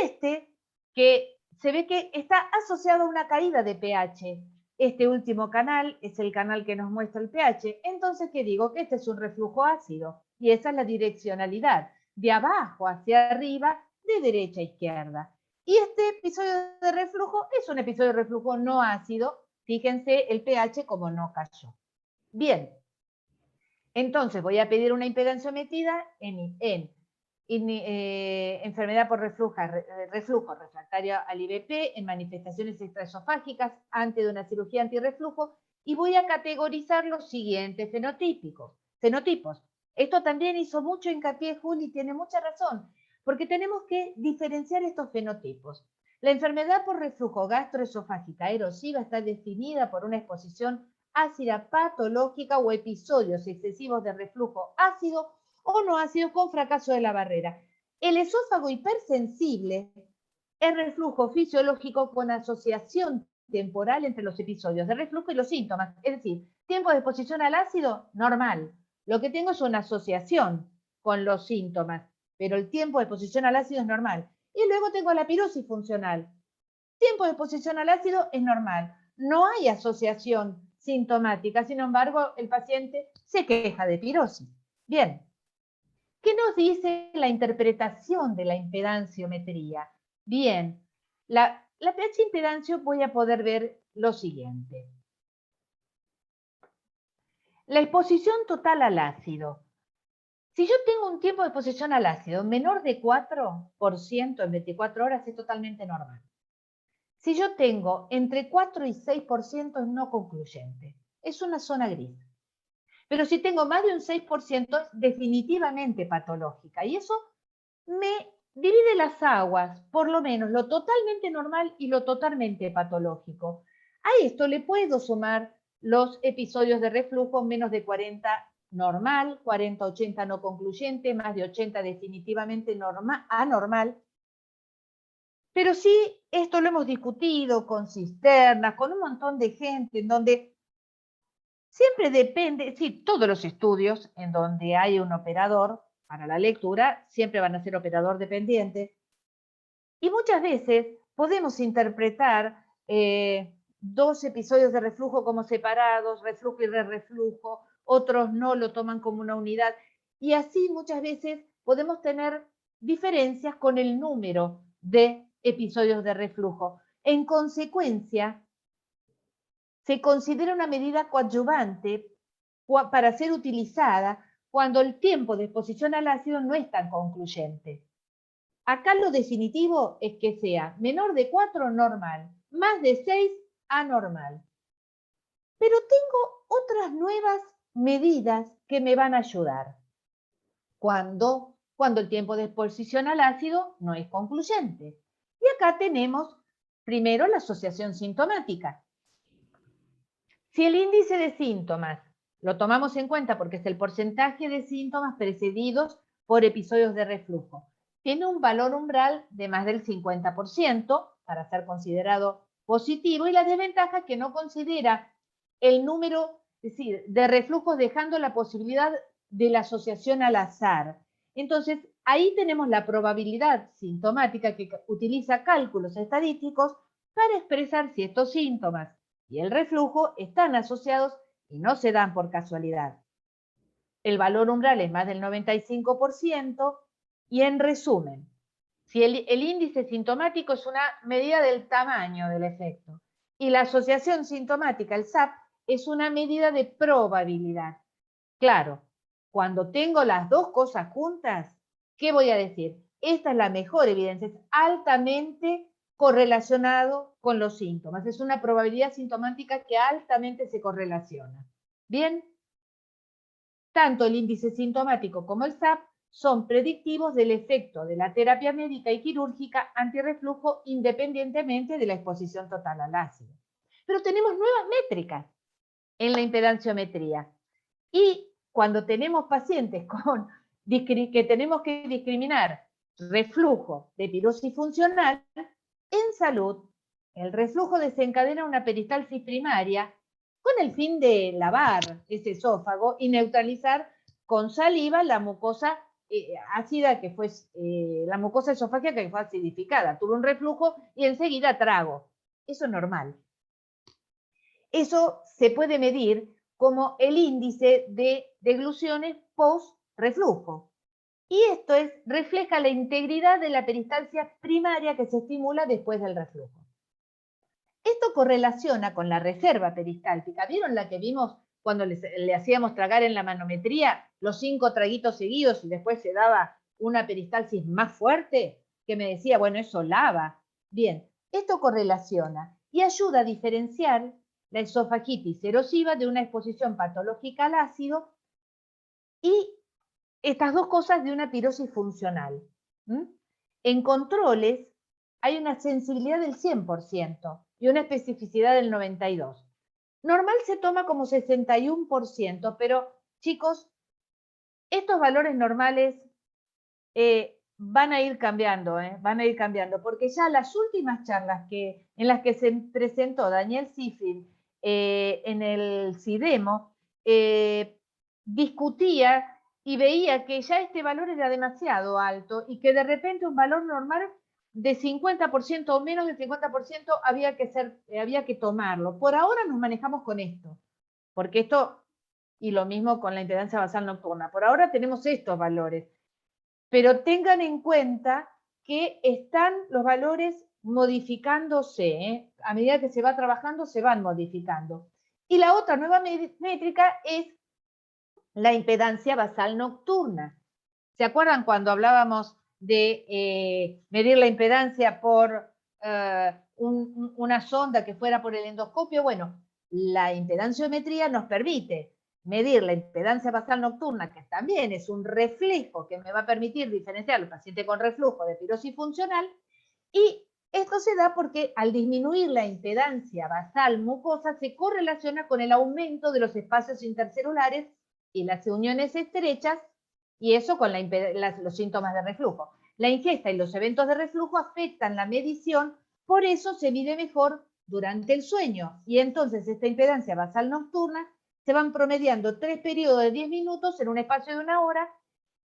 que se ve que está asociado a una caída de pH. Este último canal es el canal que nos muestra el pH. Entonces, ¿qué digo? Que este es un reflujo ácido. Y esa es la direccionalidad. De abajo hacia arriba, de derecha a izquierda. Y este episodio de reflujo es un episodio de reflujo no ácido. Fíjense el pH como no cayó. Bien. Entonces, voy a pedir una impedanciometría en enfermedad por reflujo refractario al IBP, en manifestaciones extraesofágicas antes de una cirugía antirreflujo, y voy a categorizar los siguientes fenotipos. Esto también hizo mucho hincapié Juli, y tiene mucha razón, porque tenemos que diferenciar estos fenotipos. La enfermedad por reflujo gastroesofágica erosiva está definida por una exposición ácida patológica o episodios excesivos de reflujo ácido o no ácido con fracaso de la barrera. El esófago hipersensible es reflujo fisiológico con asociación temporal entre los episodios de reflujo y los síntomas. Es decir, tiempo de exposición al ácido, normal. Lo que tengo es una asociación con los síntomas, pero el tiempo de exposición al ácido es normal. Y luego tengo la pirosis funcional. Tiempo de exposición al ácido es normal. No hay asociación sintomática, sin embargo, el paciente se queja de pirosis. Bien. ¿Qué nos dice la interpretación de la impedanciometría? Bien, la pH impedancio voy a poder ver lo siguiente. La exposición total al ácido. Si yo tengo un tiempo de exposición al ácido menor de 4% en 24 horas, es totalmente normal. Si yo tengo entre 4 y 6% es no concluyente. Es una zona gris. Pero si tengo más de un 6% es definitivamente patológica. Y eso me divide las aguas, por lo menos lo totalmente normal y lo totalmente patológico. A esto le puedo sumar los episodios de reflujo menos de 40 normal, 40-80 no concluyente, más de 80 definitivamente anormal. Pero sí, esto lo hemos discutido con cisternas, con un montón de gente, en donde siempre depende, sí, todos los estudios en donde hay un operador para la lectura siempre van a ser operador dependiente. Y muchas veces podemos interpretar dos episodios de reflujo como separados, reflujo y reflujo, otros no lo toman como una unidad. Y así muchas veces podemos tener diferencias con el número de episodios de reflujo. En consecuencia, se considera una medida coadyuvante para ser utilizada cuando el tiempo de exposición al ácido no es tan concluyente. Acá lo definitivo es que sea menor de 4, normal, más de 6, anormal. Pero tengo otras nuevas medidas que me van a ayudar. Cuando el tiempo de exposición al ácido no es concluyente. Y acá tenemos primero la asociación sintomática. Si el índice de síntomas lo tomamos en cuenta porque es el porcentaje de síntomas precedidos por episodios de reflujo, tiene un valor umbral de más del 50% para ser considerado positivo, y la desventaja es que no considera el número, es decir, de reflujos, dejando la posibilidad de la asociación al azar. Entonces, ahí tenemos la probabilidad sintomática que utiliza cálculos estadísticos para expresar si estos síntomas y el reflujo están asociados y no se dan por casualidad. El valor umbral es más del 95%, y en resumen, si el índice sintomático es una medida del tamaño del efecto y la asociación sintomática, el SAP, es una medida de probabilidad. Claro, cuando tengo las dos cosas juntas, ¿qué voy a decir? Esta es la mejor evidencia, es altamente correlacionado con los síntomas. Es una probabilidad sintomática que altamente se correlaciona. Bien, tanto el índice sintomático como el SAP son predictivos del efecto de la terapia médica y quirúrgica antirreflujo independientemente de la exposición total al ácido. Pero tenemos nuevas métricas en la impedanciometría. Y cuando tenemos pacientes que tenemos que discriminar reflujo de pirosis funcional, en salud, el reflujo desencadena una peristalsis primaria con el fin de lavar ese esófago y neutralizar con saliva la mucosa ácida que fue, la mucosa esofágica que fue acidificada. Tuve un reflujo y enseguida trago. Eso es normal. Eso se puede medir como el índice de degluciones post-reflujo. Y esto refleja la integridad de la peristalsia primaria que se estimula después del reflujo. Esto correlaciona con la reserva peristáltica. ¿Vieron la que vimos cuando le hacíamos tragar en la manometría los 5 traguitos seguidos y después se daba una peristalsis más fuerte? Que me decía, bueno, eso lava. Bien, esto correlaciona y ayuda a diferenciar la esofagitis erosiva de una exposición patológica al ácido y estas dos cosas de una pirosis funcional. En controles hay una sensibilidad del 100% y una especificidad del 92%. Normal se toma como 61%, pero chicos, estos valores normales van a ir cambiando, porque ya las últimas charlas en las que se presentó Daniel Sifrin en el CIDEMO, discutía y veía que ya este valor era demasiado alto y que de repente un valor normal de 50% o menos del 50% había que tomarlo. Por ahora nos manejamos con esto, porque esto, y lo mismo con la impedancia basal nocturna, por ahora tenemos estos valores, pero tengan en cuenta que están los valores modificándose, a medida que se va trabajando se van modificando. Y la otra nueva métrica es la impedancia basal nocturna. ¿Se acuerdan cuando hablábamos de medir la impedancia por una sonda que fuera por el endoscopio? Bueno, la impedanciometría nos permite medir la impedancia basal nocturna, que también es un reflejo que me va a permitir diferenciar al paciente con reflujo de pirosis funcional, y esto se da porque al disminuir la impedancia basal mucosa se correlaciona con el aumento de los espacios intercelulares y las uniones estrechas, y eso con los síntomas de reflujo. La ingesta y los eventos de reflujo afectan la medición, por eso se mide mejor durante el sueño, y entonces esta impedancia basal nocturna se van promediando 3 periodos de 10 minutos en un espacio de 1 hora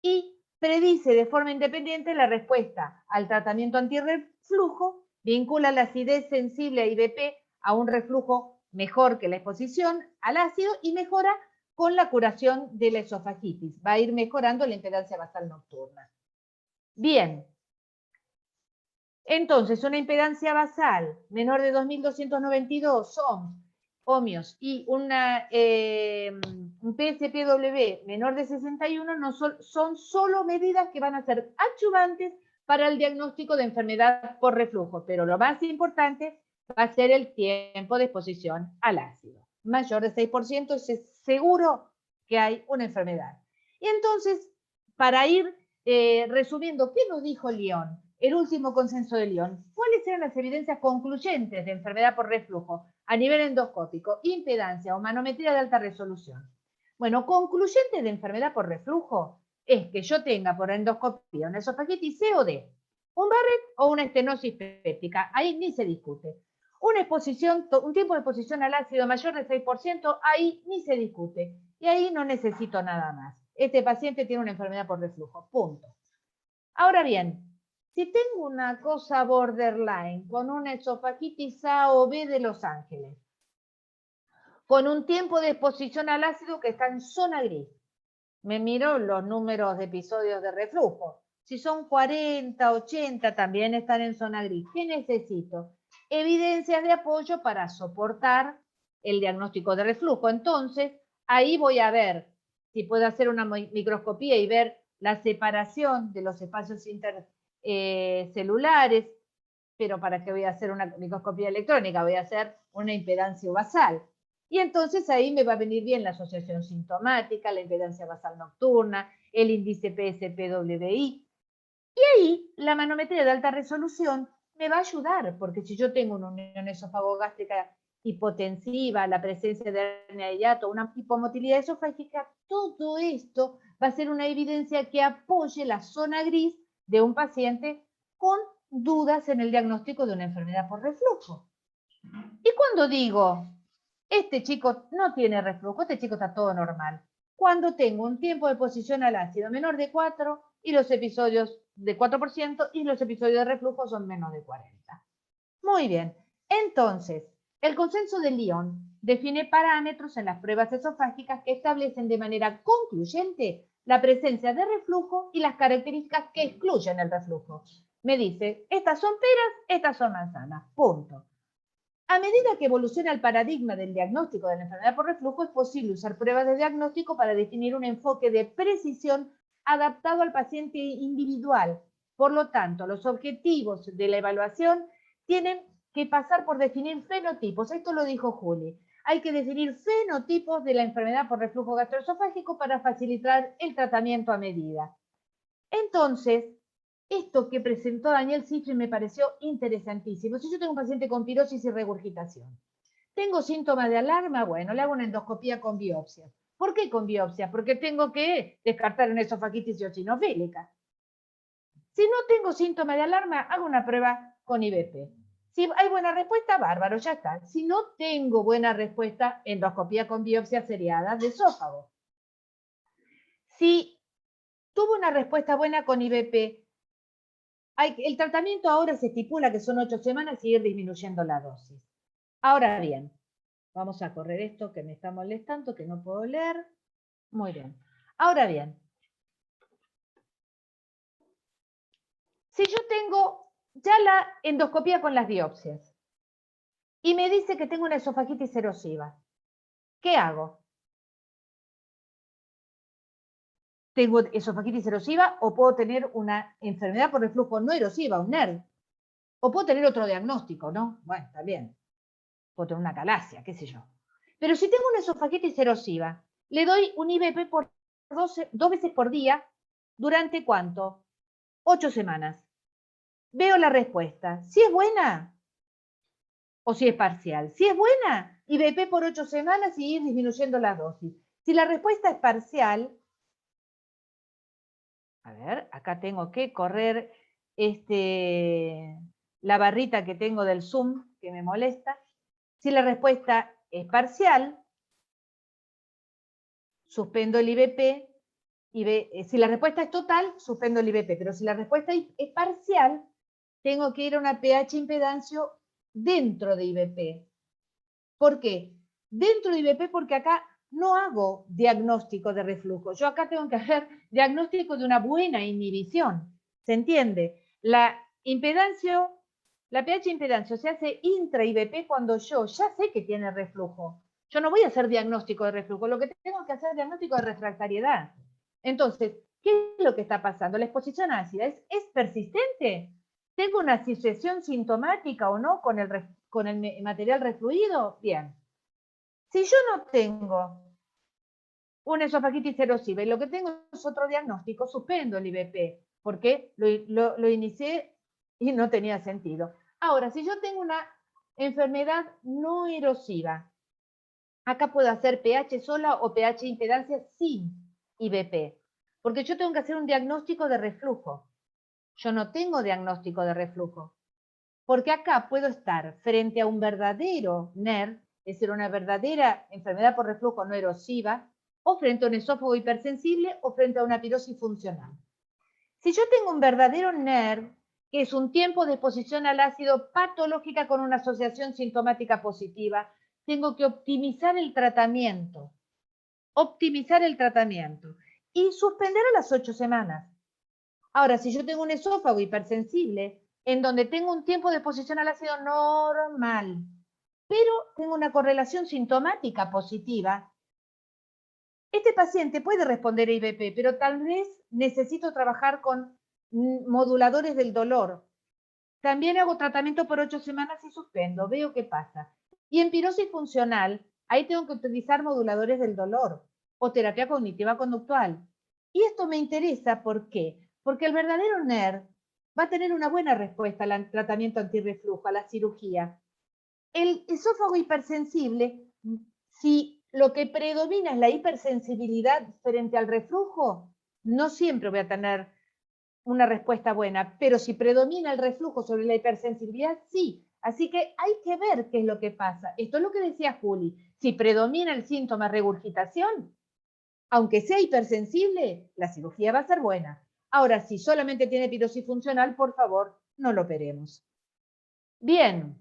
y predice de forma independiente la respuesta al tratamiento antirreflujo, vincula la acidez sensible a IBP a un reflujo mejor que la exposición al ácido y mejora con la curación de la esofagitis. Va a ir mejorando la impedancia basal nocturna. Bien. Entonces, una impedancia basal menor de 2292 ohmios y un PSPW menor de 61 no son solo medidas que van a ser adyuvantes para el diagnóstico de enfermedad por reflujo, pero lo más importante va a ser el tiempo de exposición al ácido. Mayor de 6% es seguro que hay una enfermedad. Y entonces, para ir resumiendo, ¿qué nos dijo Lyon? El último consenso de Lyon. ¿Cuáles eran las evidencias concluyentes de enfermedad por reflujo a nivel endoscópico, impedancia o manometría de alta resolución? Bueno, concluyente de enfermedad por reflujo es que yo tenga por endoscopía una esofagitis C o D, un Barrett o una estenosis péptica. Ahí ni se discute. Una exposición, un tiempo de exposición al ácido mayor del 6%, ahí ni se discute. Y ahí no necesito nada más. Este paciente tiene una enfermedad por reflujo, punto. Ahora bien, si tengo una cosa borderline con una esofagitis A o B de Los Ángeles, con un tiempo de exposición al ácido que está en zona gris, me miro los números de episodios de reflujo. Si son 40, 80, también están en zona gris. ¿Qué necesito? Evidencias de apoyo para soportar el diagnóstico de reflujo. Entonces, ahí voy a ver si puedo hacer una microscopía y ver la separación de los espacios intercelulares, pero ¿para qué voy a hacer una microscopía electrónica? Voy a hacer una impedancia basal. Y entonces ahí me va a venir bien la asociación sintomática, la impedancia basal nocturna, el índice PSPWI. Y ahí la manometría de alta resolución me va a ayudar, porque si yo tengo una unión esofagogástrica hipotensiva, la presencia de hernia de hiato, una hipomotilidad esofágica, todo esto va a ser una evidencia que apoye la zona gris de un paciente con dudas en el diagnóstico de una enfermedad por reflujo. Y cuando digo, este chico no tiene reflujo, este chico está todo normal, cuando tengo un tiempo de exposición al ácido menor de 4 y los episodios de 4% y los episodios de reflujo son menos de 40. Muy bien, entonces, el consenso de Lyon define parámetros en las pruebas esofágicas que establecen de manera concluyente la presencia de reflujo y las características que excluyen el reflujo. Me dice, estas son peras, estas son manzanas, punto. A medida que evoluciona el paradigma del diagnóstico de la enfermedad por reflujo, es posible usar pruebas de diagnóstico para definir un enfoque de precisión adaptado al paciente individual. Por lo tanto, los objetivos de la evaluación tienen que pasar por definir fenotipos. Esto lo dijo Juli. Hay que definir fenotipos de la enfermedad por reflujo gastroesofágico para facilitar el tratamiento a medida. Entonces, esto que presentó Daniel Cifre me pareció interesantísimo. Si yo tengo un paciente con pirosis y regurgitación, ¿tengo síntomas de alarma? Bueno, le hago una endoscopía con biopsia. ¿Por qué con biopsia? Porque tengo que descartar una esofagitis eosinofílica. Si no tengo síntomas de alarma, hago una prueba con IBP. Si hay buena respuesta, bárbaro, ya está. Si no tengo buena respuesta, endoscopía con biopsia seriada de esófago. Si tuvo una respuesta buena con IBP, el tratamiento ahora se estipula que son 8 semanas y ir disminuyendo la dosis. Ahora bien, vamos a correr esto que me está molestando, que no puedo leer. Muy bien. Ahora bien, si yo tengo ya la endoscopía con las biopsias y me dice que tengo una esofagitis erosiva, ¿qué hago? ¿Tengo esofagitis erosiva o puedo tener una enfermedad por reflujo no erosiva, un NERD? O puedo tener otro diagnóstico, ¿no? Bueno, también. Puedo tener una calasia, qué sé yo. Pero si tengo una esofagitis erosiva, le doy un IBP por 2 veces por día, ¿durante cuánto? 8 semanas. Veo la respuesta. Si es buena o si es parcial. Si es buena, IBP por 8 semanas y ir disminuyendo la dosis. Si la respuesta es parcial, a ver, acá tengo que correr la barrita que tengo del Zoom que me molesta. Si la respuesta es parcial, suspendo el IBP. Si la respuesta es total, suspendo el IBP. Pero si la respuesta es parcial, tengo que ir a una pH impedancio dentro de IBP. ¿Por qué? Dentro de IBP porque acá no hago diagnóstico de reflujo. Yo acá tengo que hacer diagnóstico de una buena inhibición. ¿Se entiende? La pH impedancio se hace intra-IBP cuando yo ya sé que tiene reflujo. Yo no voy a hacer diagnóstico de reflujo, lo que tengo que hacer es diagnóstico de refractariedad. Entonces, ¿qué es lo que está pasando? La exposición ácida es persistente. ¿Tengo una asociación sintomática o no con el material refluido? Bien. Si yo no tengo una esofagitis erosiva y lo que tengo es otro diagnóstico, suspendo el IBP, porque lo inicié y no tenía sentido. Ahora, si yo tengo una enfermedad no erosiva, acá puedo hacer pH sola o pH impedancia sin IBP, porque yo tengo que hacer un diagnóstico de reflujo. Yo no tengo diagnóstico de reflujo, porque acá puedo estar frente a un verdadero NERD, es decir, una verdadera enfermedad por reflujo no erosiva, o frente a un esófago hipersensible, o frente a una pirosis funcional. Si yo tengo un verdadero NERD, que es un tiempo de exposición al ácido patológica con una asociación sintomática positiva, tengo que optimizar el tratamiento y suspender a las 8 semanas. Ahora, si yo tengo un esófago hipersensible, en donde tengo un tiempo de exposición al ácido normal, pero tengo una correlación sintomática positiva, este paciente puede responder a IBP, pero tal vez necesito trabajar con moduladores del dolor. También hago tratamiento por 8 semanas y suspendo, veo qué pasa. Y en pirosis funcional, ahí tengo que utilizar moduladores del dolor o terapia cognitiva conductual. Y esto me interesa, ¿por qué? Porque el verdadero NERD va a tener una buena respuesta al tratamiento antirreflujo, a la cirugía. El esófago hipersensible, si lo que predomina es la hipersensibilidad frente al reflujo, no siempre voy a tener una respuesta buena, pero si predomina el reflujo sobre la hipersensibilidad, sí. Así que hay que ver qué es lo que pasa. Esto es lo que decía Juli. Si predomina el síntoma regurgitación, aunque sea hipersensible, la cirugía va a ser buena. Ahora, si solamente tiene pirosis funcional, por favor, no lo operemos. Bien.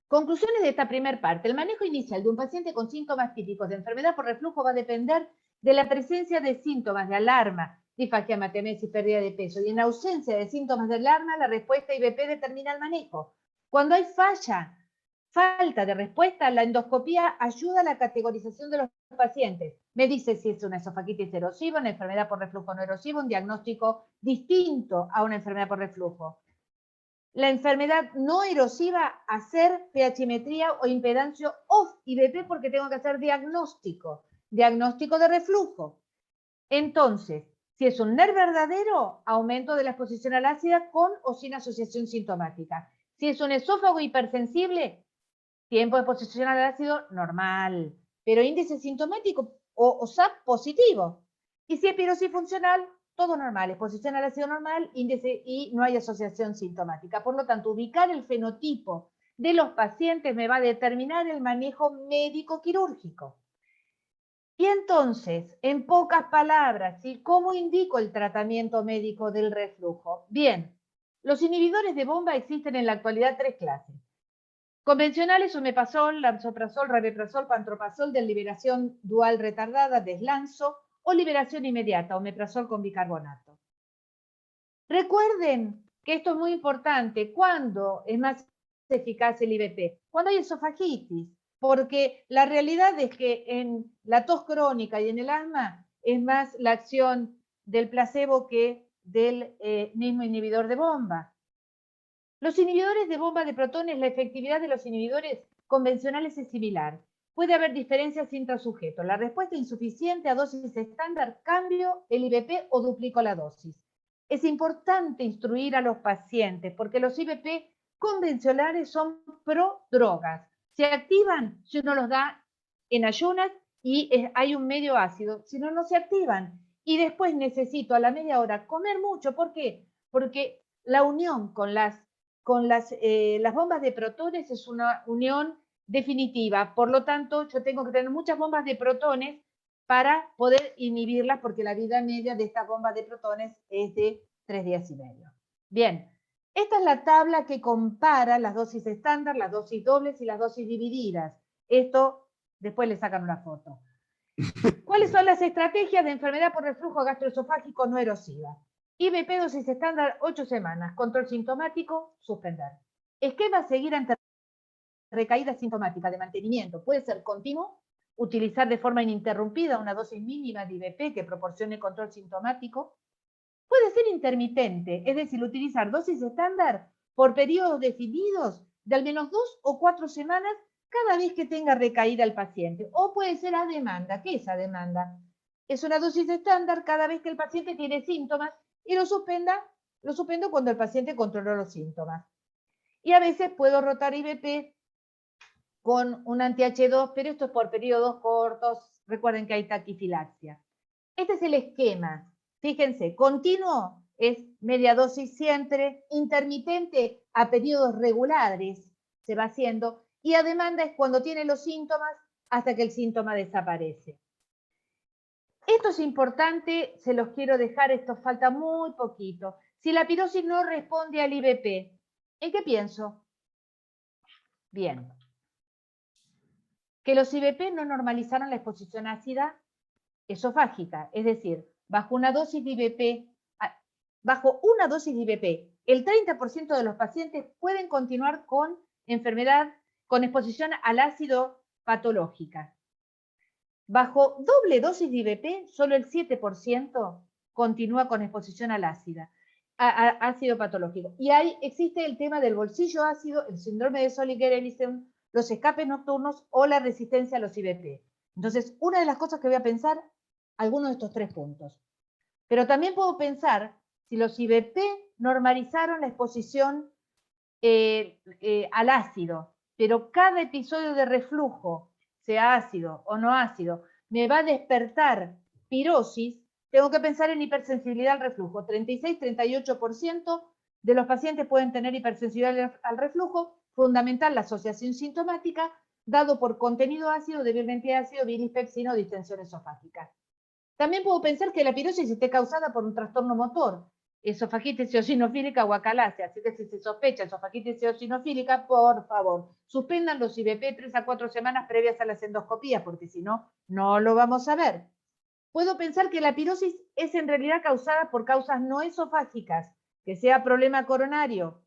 Conclusiones de esta primera parte. El manejo inicial de un paciente con síntomas típicos de enfermedad por reflujo va a depender de la presencia de síntomas de alarma, disfagia, hematemesis, pérdida de peso. Y en ausencia de síntomas de alarma, la respuesta IVP determina el manejo. Cuando hay falta de respuesta, la endoscopía ayuda a la categorización de los pacientes. Me dice si es una esofagitis erosiva, una enfermedad por reflujo no erosivo, un diagnóstico distinto a una enfermedad por reflujo. La enfermedad no erosiva, hacer pHimetría o impedancio off IVP porque tengo que hacer diagnóstico de reflujo. Entonces, si es un NER verdadero, aumento de la exposición al ácida con o sin asociación sintomática. Si es un esófago hipersensible, tiempo de exposición al ácido normal, pero índice sintomático o SAP positivo. Y si es pirosis funcional, todo normal, exposición al ácido normal, índice y no hay asociación sintomática. Por lo tanto, ubicar el fenotipo de los pacientes me va a determinar el manejo médico quirúrgico. Y entonces, en pocas palabras, ¿sí? ¿Cómo indico el tratamiento médico del reflujo? Bien, los inhibidores de bomba existen en la actualidad 3 clases. Convencionales, omeprazol, lansoprazol, rabeprazol, pantoprazol de liberación dual retardada, deslanzo, o liberación inmediata, omeprazol con bicarbonato. Recuerden que esto es muy importante. ¿Cuándo es más eficaz el IVP? Cuando hay esofagitis, porque la realidad es que en la tos crónica y en el asma es más la acción del placebo que del mismo inhibidor de bomba. Los inhibidores de bomba de protones, la efectividad de los inhibidores convencionales es similar. Puede haber diferencias intrasujetos. La respuesta insuficiente a dosis estándar, cambio el IVP o duplico la dosis. Es importante instruir a los pacientes porque los IVP convencionales son prodrogas. Se activan si uno los da en ayunas y hay un medio ácido. Si no, no se activan. Y después necesito a la media hora comer mucho. ¿Por qué? Porque la unión con las bombas de protones es una unión definitiva. Por lo tanto, yo tengo que tener muchas bombas de protones para poder inhibirlas, porque la vida media de estas bombas de protones es de 3 días y medio. Bien, esta es la tabla que compara las dosis estándar, las dosis dobles y las dosis divididas. Esto, después le sacan una foto. ¿Cuáles son las estrategias de enfermedad por reflujo gastroesofágico no erosiva? IVP dosis estándar 8 semanas, control sintomático, suspender. Esquema a seguir ante recaída sintomática de mantenimiento. Puede ser continuo, utilizar de forma ininterrumpida una dosis mínima de IVP que proporcione control sintomático. Puede ser intermitente, es decir, utilizar dosis estándar por periodos definidos de al menos 2 o 4 semanas cada vez que tenga recaída el paciente. O puede ser a demanda. ¿Qué es a demanda? Es una dosis estándar cada vez que el paciente tiene síntomas y lo suspendo cuando el paciente controló los síntomas. Y a veces puedo rotar IVP con un anti-H2, pero esto es por periodos cortos. Recuerden que hay taquifilaxia. Este es el esquema. Fíjense, continuo es media dosis siempre, intermitente a periodos regulares se va haciendo, y a demanda es cuando tiene los síntomas hasta que el síntoma desaparece. Esto es importante, se los quiero dejar, esto falta muy poquito. Si la pirosis no responde al IVP, ¿en qué pienso? Bien. Que los IVP no normalizaron la exposición ácida esofágica, es decir, bajo una dosis de IVP, el 30% de los pacientes pueden continuar con enfermedad, con exposición al ácido patológica. Bajo doble dosis de IVP, solo el 7% continúa con exposición al ácido patológico. Y ahí existe el tema del bolsillo ácido, el síndrome de Zollinger-Ellison, los escapes nocturnos o la resistencia a los IVP. Entonces, una de las cosas que voy a pensar, algunos de estos 3 puntos. Pero también puedo pensar si los IVP normalizaron la exposición al ácido, pero cada episodio de reflujo, sea ácido o no ácido, me va a despertar pirosis, tengo que pensar en hipersensibilidad al reflujo. 36-38% de los pacientes pueden tener hipersensibilidad al reflujo, fundamental la asociación sintomática, dado por contenido ácido, débilmente ácido, bilispepsina o distensión esofágica. También puedo pensar que la pirosis esté causada por un trastorno motor, esofagitis eosinofílica o acalasia, así que si se sospecha esofagitis eosinofílica, por favor, suspendan los IBP 3 a 4 semanas previas a las endoscopías, porque si no, no lo vamos a ver. Puedo pensar que la pirosis es en realidad causada por causas no esofágicas, que sea problema coronario.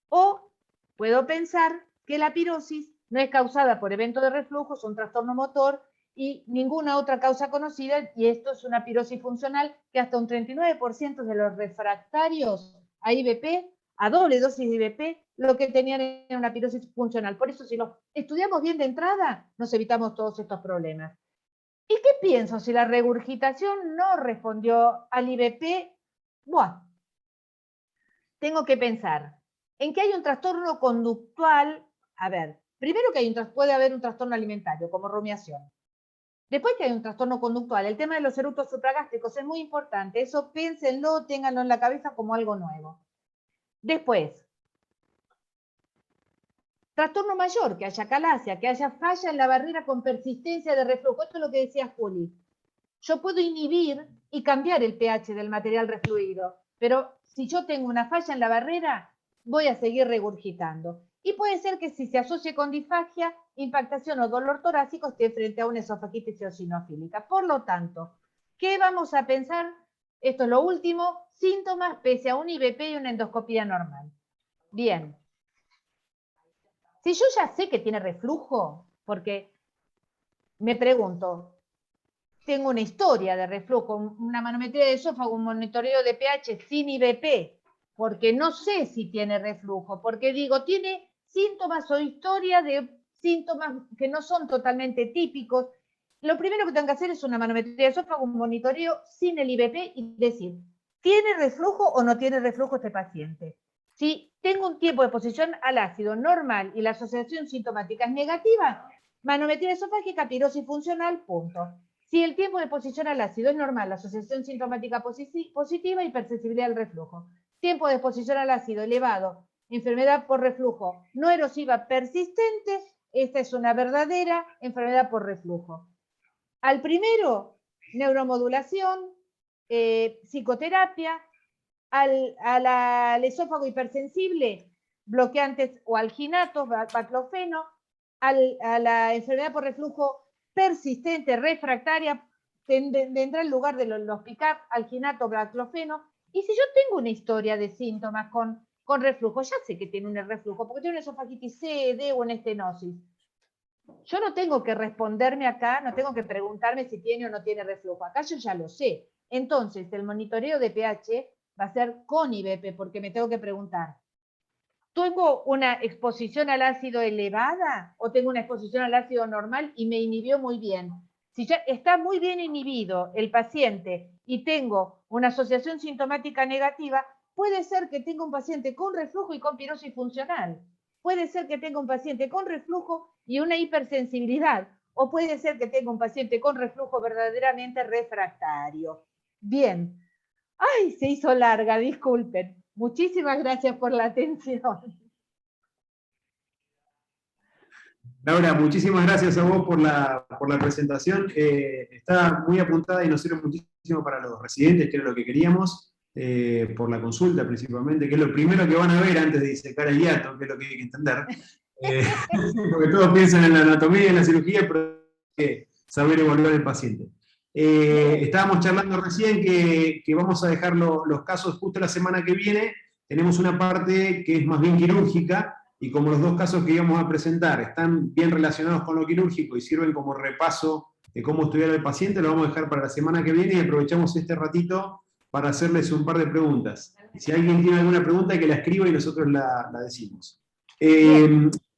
O puedo pensar que la pirosis no es causada por evento de reflujo, es un trastorno motor y ninguna otra causa conocida, y esto es una pirosis funcional que hasta un 39% de los refractarios a IBP, a doble dosis de IBP, lo que tenían era una pirosis funcional. Por eso, si lo estudiamos bien de entrada, nos evitamos todos estos problemas. ¿Y qué pienso si la regurgitación no respondió al IBP? Bueno, tengo que pensar en que hay un trastorno conductual. A ver, primero que puede haber un trastorno alimentario, como rumiación. Después que hay un trastorno conductual, el tema de los eructos supragástricos es muy importante. Eso piénsenlo, ténganlo en la cabeza como algo nuevo. Después, trastorno mayor, que haya acalasia, que haya falla en la barrera con persistencia de reflujo. Esto es lo que decía Juli. Yo puedo inhibir y cambiar el pH del material refluido, pero si yo tengo una falla en la barrera, voy a seguir regurgitando. Y puede ser que si se asocie con disfagia, impactación o dolor torácico, esté frente a una esofagitis eosinofílica. Por lo tanto, ¿qué vamos a pensar? Esto es lo último, síntomas pese a un IBP y una endoscopía normal. Bien. Si yo ya sé que tiene reflujo, porque me pregunto, tengo una historia de reflujo, una manometría de esófago, un monitoreo de pH sin IBP, porque no sé si tiene reflujo, porque digo, tiene síntomas o historia de síntomas que no son totalmente típicos. Lo primero que tengo que hacer es una manometría de esófago, un monitoreo sin el IBP y decir, ¿tiene reflujo o no tiene reflujo este paciente? Si tengo un tiempo de exposición al ácido normal y la asociación sintomática es negativa, manometría esofágica, pirosis funcional, punto. Si el tiempo de exposición al ácido es normal, la asociación sintomática positiva, hipersensibilidad al reflujo. Tiempo de exposición al ácido elevado, enfermedad por reflujo no erosiva persistente, esta es una verdadera enfermedad por reflujo. Al primero, neuromodulación, psicoterapia. Al esófago hipersensible, bloqueantes o alginatos, baclofeno. A la enfermedad por reflujo persistente, refractaria, vendrá en lugar de los PICAP, alginato, baclofeno. Y si yo tengo una historia de síntomas con reflujo, ya sé que tiene un reflujo, porque tiene una esofagitis C, D o una estenosis. Yo no tengo que responderme acá, no tengo que preguntarme si tiene o no tiene reflujo. Acá yo ya lo sé. Entonces, el monitoreo de pH va a ser con IBP, porque me tengo que preguntar, ¿tengo una exposición al ácido elevada o tengo una exposición al ácido normal y me inhibió muy bien? Si ya está muy bien inhibido el paciente y tengo una asociación sintomática negativa, puede ser que tenga un paciente con reflujo y con pirosis funcional. Puede ser que tenga un paciente con reflujo y una hipersensibilidad, o puede ser que tenga un paciente con reflujo verdaderamente refractario. Bien. Ay, se hizo larga, disculpen. Muchísimas gracias por la atención. Laura, muchísimas gracias a vos por la presentación. Está muy apuntada y nos sirve muchísimo para los residentes, que era lo que queríamos, por la consulta principalmente, que es lo primero que van a ver antes de disecar el hiato, que es lo que hay que entender. Porque todos piensan en la anatomía y en la cirugía, pero hay que saber evaluar el paciente. Estábamos charlando recién que vamos a dejar los casos justo la semana que viene. Tenemos una parte que es más bien quirúrgica, y como los dos casos que íbamos a presentar están bien relacionados con lo quirúrgico y sirven como repaso de cómo estudiar al paciente, lo vamos a dejar para la semana que viene y aprovechamos este ratito para hacerles un par de preguntas. Si alguien tiene alguna pregunta, que la escriba y nosotros la decimos.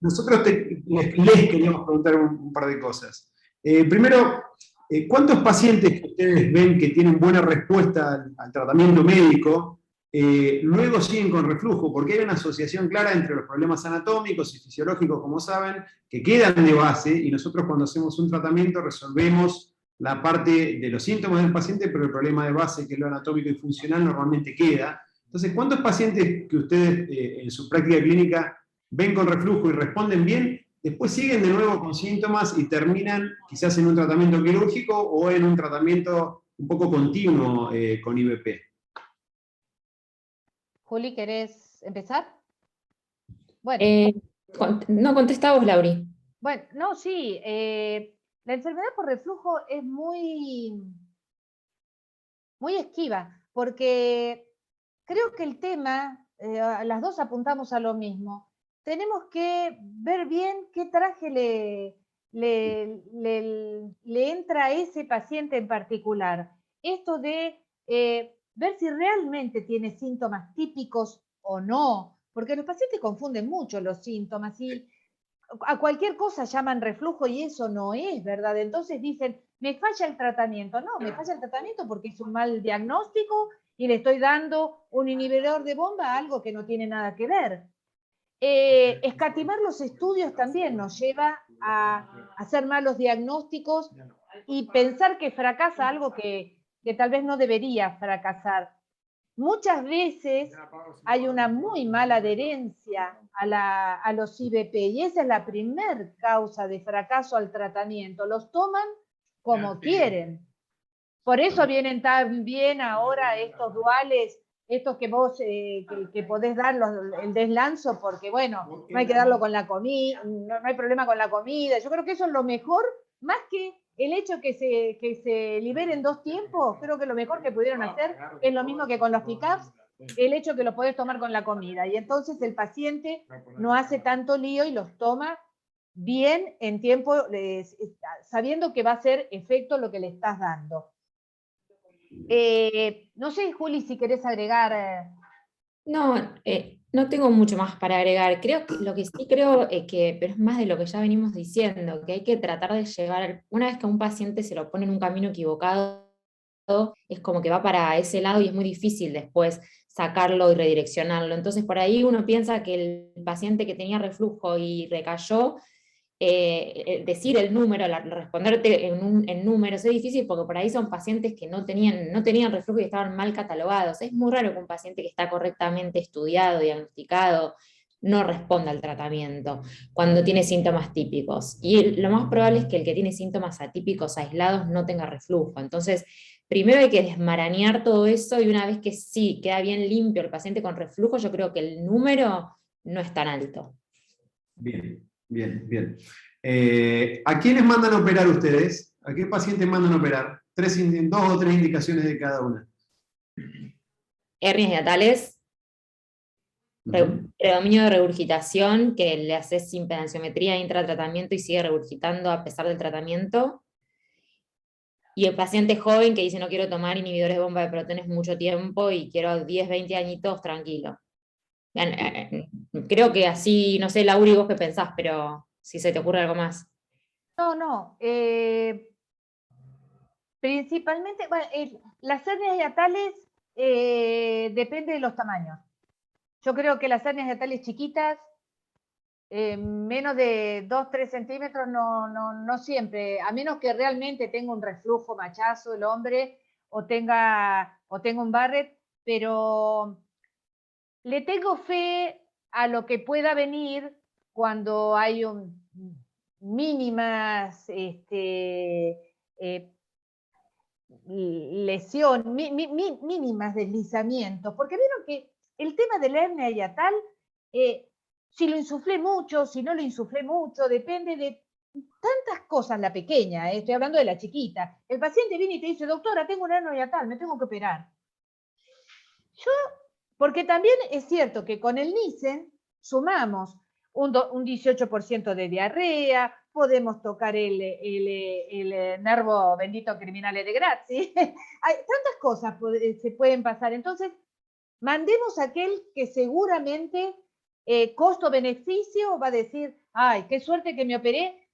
Nosotros les queríamos preguntar un par de cosas. Primero, ¿cuántos pacientes que ustedes ven que tienen buena respuesta al tratamiento médico luego siguen con reflujo, porque hay una asociación clara entre los problemas anatómicos y fisiológicos, como saben, que quedan de base, y nosotros cuando hacemos un tratamiento resolvemos la parte de los síntomas del paciente, pero el problema de base, que es lo anatómico y funcional, normalmente queda. Entonces, ¿cuántos pacientes que ustedes en su práctica clínica ven con reflujo y responden bien, después siguen de nuevo con síntomas y terminan quizás en un tratamiento quirúrgico o en un tratamiento un poco continuo con IVP? Juli, ¿querés empezar? Bueno, No contesta vos, Lauri. bueno, no, sí. La enfermedad por reflujo es muy esquiva, porque creo que el tema, las dos apuntamos a lo mismo. Tenemos que ver bien qué traje le entra a ese paciente en particular. Esto de ver si realmente tiene síntomas típicos o no, porque los pacientes confunden mucho los síntomas y a cualquier cosa llaman reflujo y eso no es verdad. Entonces dicen, me falla el tratamiento. No, me falla el tratamiento porque es un mal diagnóstico y le estoy dando un inhibidor de bomba a algo que no tiene nada que ver. Escatimar los estudios también nos lleva a hacer malos diagnósticos y pensar que fracasa algo que tal vez no debería fracasar. Muchas veces hay una muy mala adherencia a los IVP y esa es la primer causa de fracaso al tratamiento. Los toman como quieren. Por eso vienen tan bien ahora estos duales, estos que vos que podés dar el deslanzo, porque bueno, no hay que darlo con la comida, no hay problema con la comida. Yo creo que eso es lo mejor, más que el hecho que se liberen 2 tiempos, creo que lo mejor que pudieron hacer es lo mismo que con los pick-ups, el hecho que lo podés tomar con la comida. Y entonces el paciente no hace tanto lío y los toma bien en tiempo, sabiendo que va a hacer efecto lo que le estás dando. No sé, Juli, si querés agregar. No, no tengo mucho más para agregar. Creo que lo que sí creo que, pero es más de lo que ya venimos diciendo, que hay que tratar de llegar, una vez que a un paciente se lo pone en un camino equivocado, es como que va para ese lado y es muy difícil después sacarlo y redireccionarlo. Entonces por ahí uno piensa que el paciente que tenía reflujo y recayó, decir el número, responderte en números es difícil porque por ahí son pacientes que no tenían reflujo y estaban mal catalogados. Es muy raro que un paciente que está correctamente estudiado, diagnosticado, no responda al tratamiento cuando tiene síntomas típicos. Y lo más probable es que el que tiene síntomas atípicos aislados no tenga reflujo. Entonces, primero hay que desmarañar todo eso y una vez que sí queda bien limpio el paciente con reflujo, yo creo que el número no es tan alto. Bien, bien, bien. ¿A quiénes mandan a operar ustedes? ¿A qué pacientes mandan a operar? 2 o 3 indicaciones de cada una. Hernias hiatales, predominio de regurgitación, que le haces impedanciometría intratratamiento y sigue regurgitando a pesar del tratamiento. Y el paciente joven que dice no quiero tomar inhibidores de bomba de protones mucho tiempo y quiero 10, 20 añitos tranquilo. Creo que así, no sé, Lauri, vos qué pensás, pero si se te ocurre algo más. No. Principalmente, bueno, las hernias hiatales depende de los tamaños. Yo creo que las hernias hiatales chiquitas, menos de 2-3 centímetros, no siempre, a menos que realmente tenga un reflujo machazo el hombre o tenga un Barrett, pero le tengo fe a lo que pueda venir cuando hay mínimas lesión, mínimas deslizamientos, porque vieron que el tema de la hernia hiatal, si lo insuflé mucho, si no lo insuflé mucho, depende de tantas cosas, la pequeña, estoy hablando de la chiquita. El paciente viene y te dice, doctora, tengo una hernia hiatal, me tengo que operar. Porque también es cierto que con el Nissen sumamos un 18% de diarrea, podemos tocar el nervo bendito criminale de Grazi. Hay tantas cosas se pueden pasar. Entonces, mandemos a aquel que seguramente costo-beneficio va a decir, ay, qué suerte que me operé,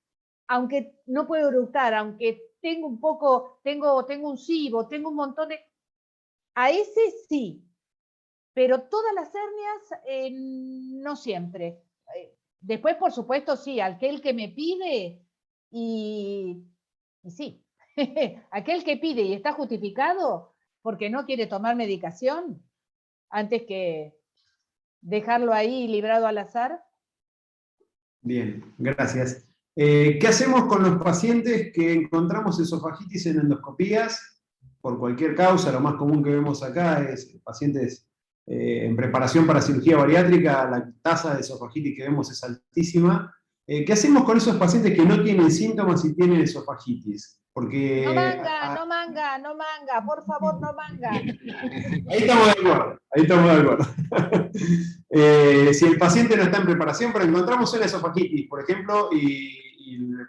aunque no puedo eructar, aunque tengo un poco, tengo un SIBO, tengo un montón de... A ese sí. pero todas las hernias no siempre. Después, por supuesto, sí, aquel que me pide y sí, aquel que pide y está justificado porque no quiere tomar medicación antes que dejarlo ahí librado al azar. Bien, gracias. ¿Qué hacemos con los pacientes que encontramos esofagitis en endoscopías? Por cualquier causa, lo más común que vemos acá es pacientes en preparación para cirugía bariátrica, la tasa de esofagitis que vemos es altísima. ¿Qué hacemos con esos pacientes que no tienen síntomas y tienen esofagitis? Porque No manga, por favor, no manga. Ahí estamos de acuerdo. Si el paciente no está en preparación, pero encontramos una esofagitis, por ejemplo,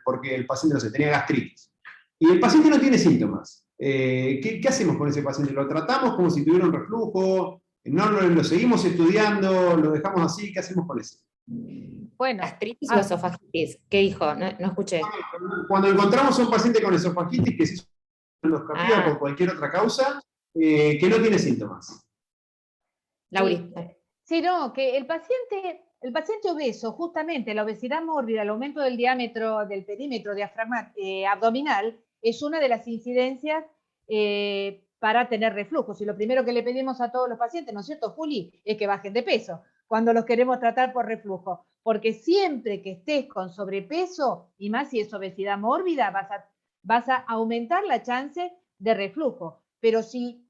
porque el paciente, no sé, tenía gastritis, y el paciente no tiene síntomas, ¿qué hacemos con ese paciente? ¿Lo tratamos como si tuviera un reflujo? ¿No lo seguimos estudiando? ¿Lo dejamos así? ¿Qué hacemos con eso? Bueno, ¿Gastritis o esofagitis? ¿Qué dijo? No escuché. Cuando encontramos a un paciente con esofagitis que se hizo endoscopía por cualquier otra causa, que no tiene síntomas. Lauri. Sí, no, que el paciente obeso, justamente la obesidad mórbida, el aumento del diámetro del perímetro abdominal, es una de las incidencias para tener reflujo. Y lo primero que le pedimos a todos los pacientes, ¿no es cierto, Juli?, es que bajen de peso cuando los queremos tratar por reflujo. Porque siempre que estés con sobrepeso, y más si es obesidad mórbida, vas a aumentar la chance de reflujo. Pero si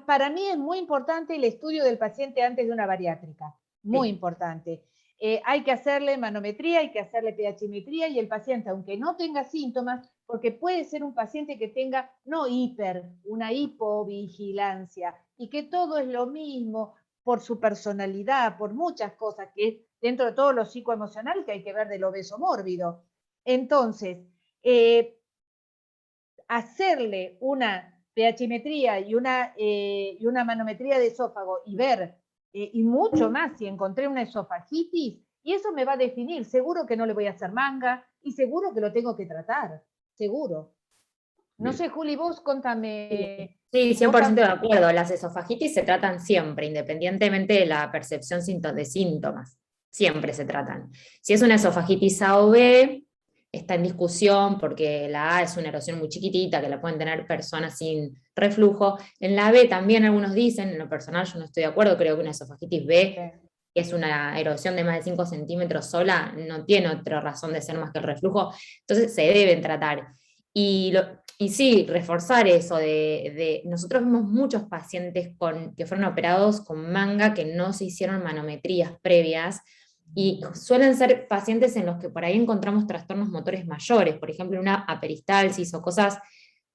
para mí es muy importante el estudio del paciente antes de una bariátrica, muy importante. Hay que hacerle manometría, hay que hacerle pHimetría, y el paciente, aunque no tenga síntomas, porque puede ser un paciente que tenga, no una hipovigilancia, y que todo es lo mismo por su personalidad, por muchas cosas, que es dentro de todo lo psicoemocional que hay que ver del obeso mórbido. Entonces, hacerle una pHimetría y una manometría de esófago y ver, y mucho más si encontré una esofagitis, y eso me va a definir, seguro que no le voy a hacer manga, y seguro que lo tengo que tratar, seguro. No sé, Juli, vos contame. Sí, 100% de acuerdo. Las esofagitis se tratan siempre, independientemente de la percepción de síntomas. Siempre se tratan. Si es una esofagitis A o B, está en discusión porque la A es una erosión muy chiquitita que la pueden tener personas sin reflujo. En la B también algunos dicen, en lo personal yo no estoy de acuerdo, creo que una esofagitis B, que es una erosión de más de 5 centímetros sola, no tiene otra razón de ser más que el reflujo, entonces se deben tratar. Y sí, reforzar eso nosotros vemos muchos pacientes que fueron operados con manga que no se hicieron manometrías previas, y suelen ser pacientes en los que por ahí encontramos trastornos motores mayores, por ejemplo una aperistalsis o cosas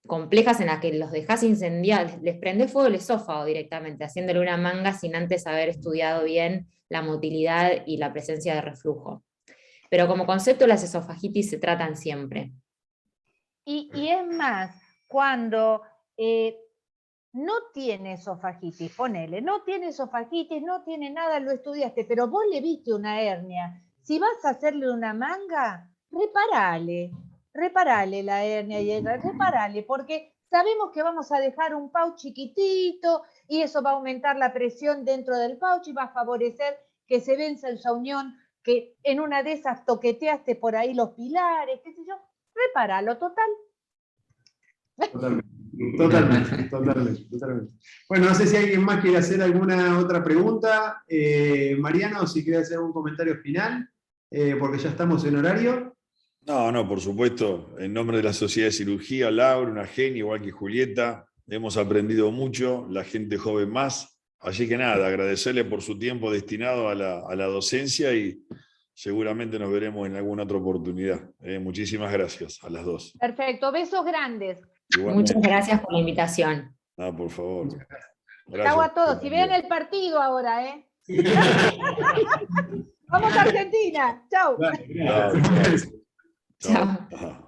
complejas en las que los dejas incendiar, les prende fuego el esófago directamente, haciéndole una manga sin antes haber estudiado bien la motilidad y la presencia de reflujo. Pero como concepto las esofagitis se tratan siempre. Y es más, cuando no tiene esofagitis, ponele, no tiene esofagitis, no tiene nada, lo estudiaste, pero vos le viste una hernia, si vas a hacerle una manga, reparale la hernia, y reparale, porque sabemos que vamos a dejar un pouch chiquitito, y eso va a aumentar la presión dentro del pouch, y va a favorecer que se venza esa unión, que en una de esas toqueteaste por ahí los pilares, qué sé yo. Repáralo, total. Totalmente. Bueno, no sé si alguien más quiere hacer alguna otra pregunta. Mariano, si quiere hacer algún comentario final, porque ya estamos en horario. No, por supuesto. En nombre de la Sociedad de Cirugía, Laura, una genia, igual que Julieta, hemos aprendido mucho, la gente joven más. Así que nada, agradecerle por su tiempo destinado a la docencia, y seguramente nos veremos en alguna otra oportunidad. Muchísimas gracias a las dos. Perfecto, besos grandes. Igualmente. Muchas gracias por la invitación. No, por favor. Chau a todos. Y vean el partido ahora, ¿eh? Vamos a Argentina. Chau. Chao. Chao.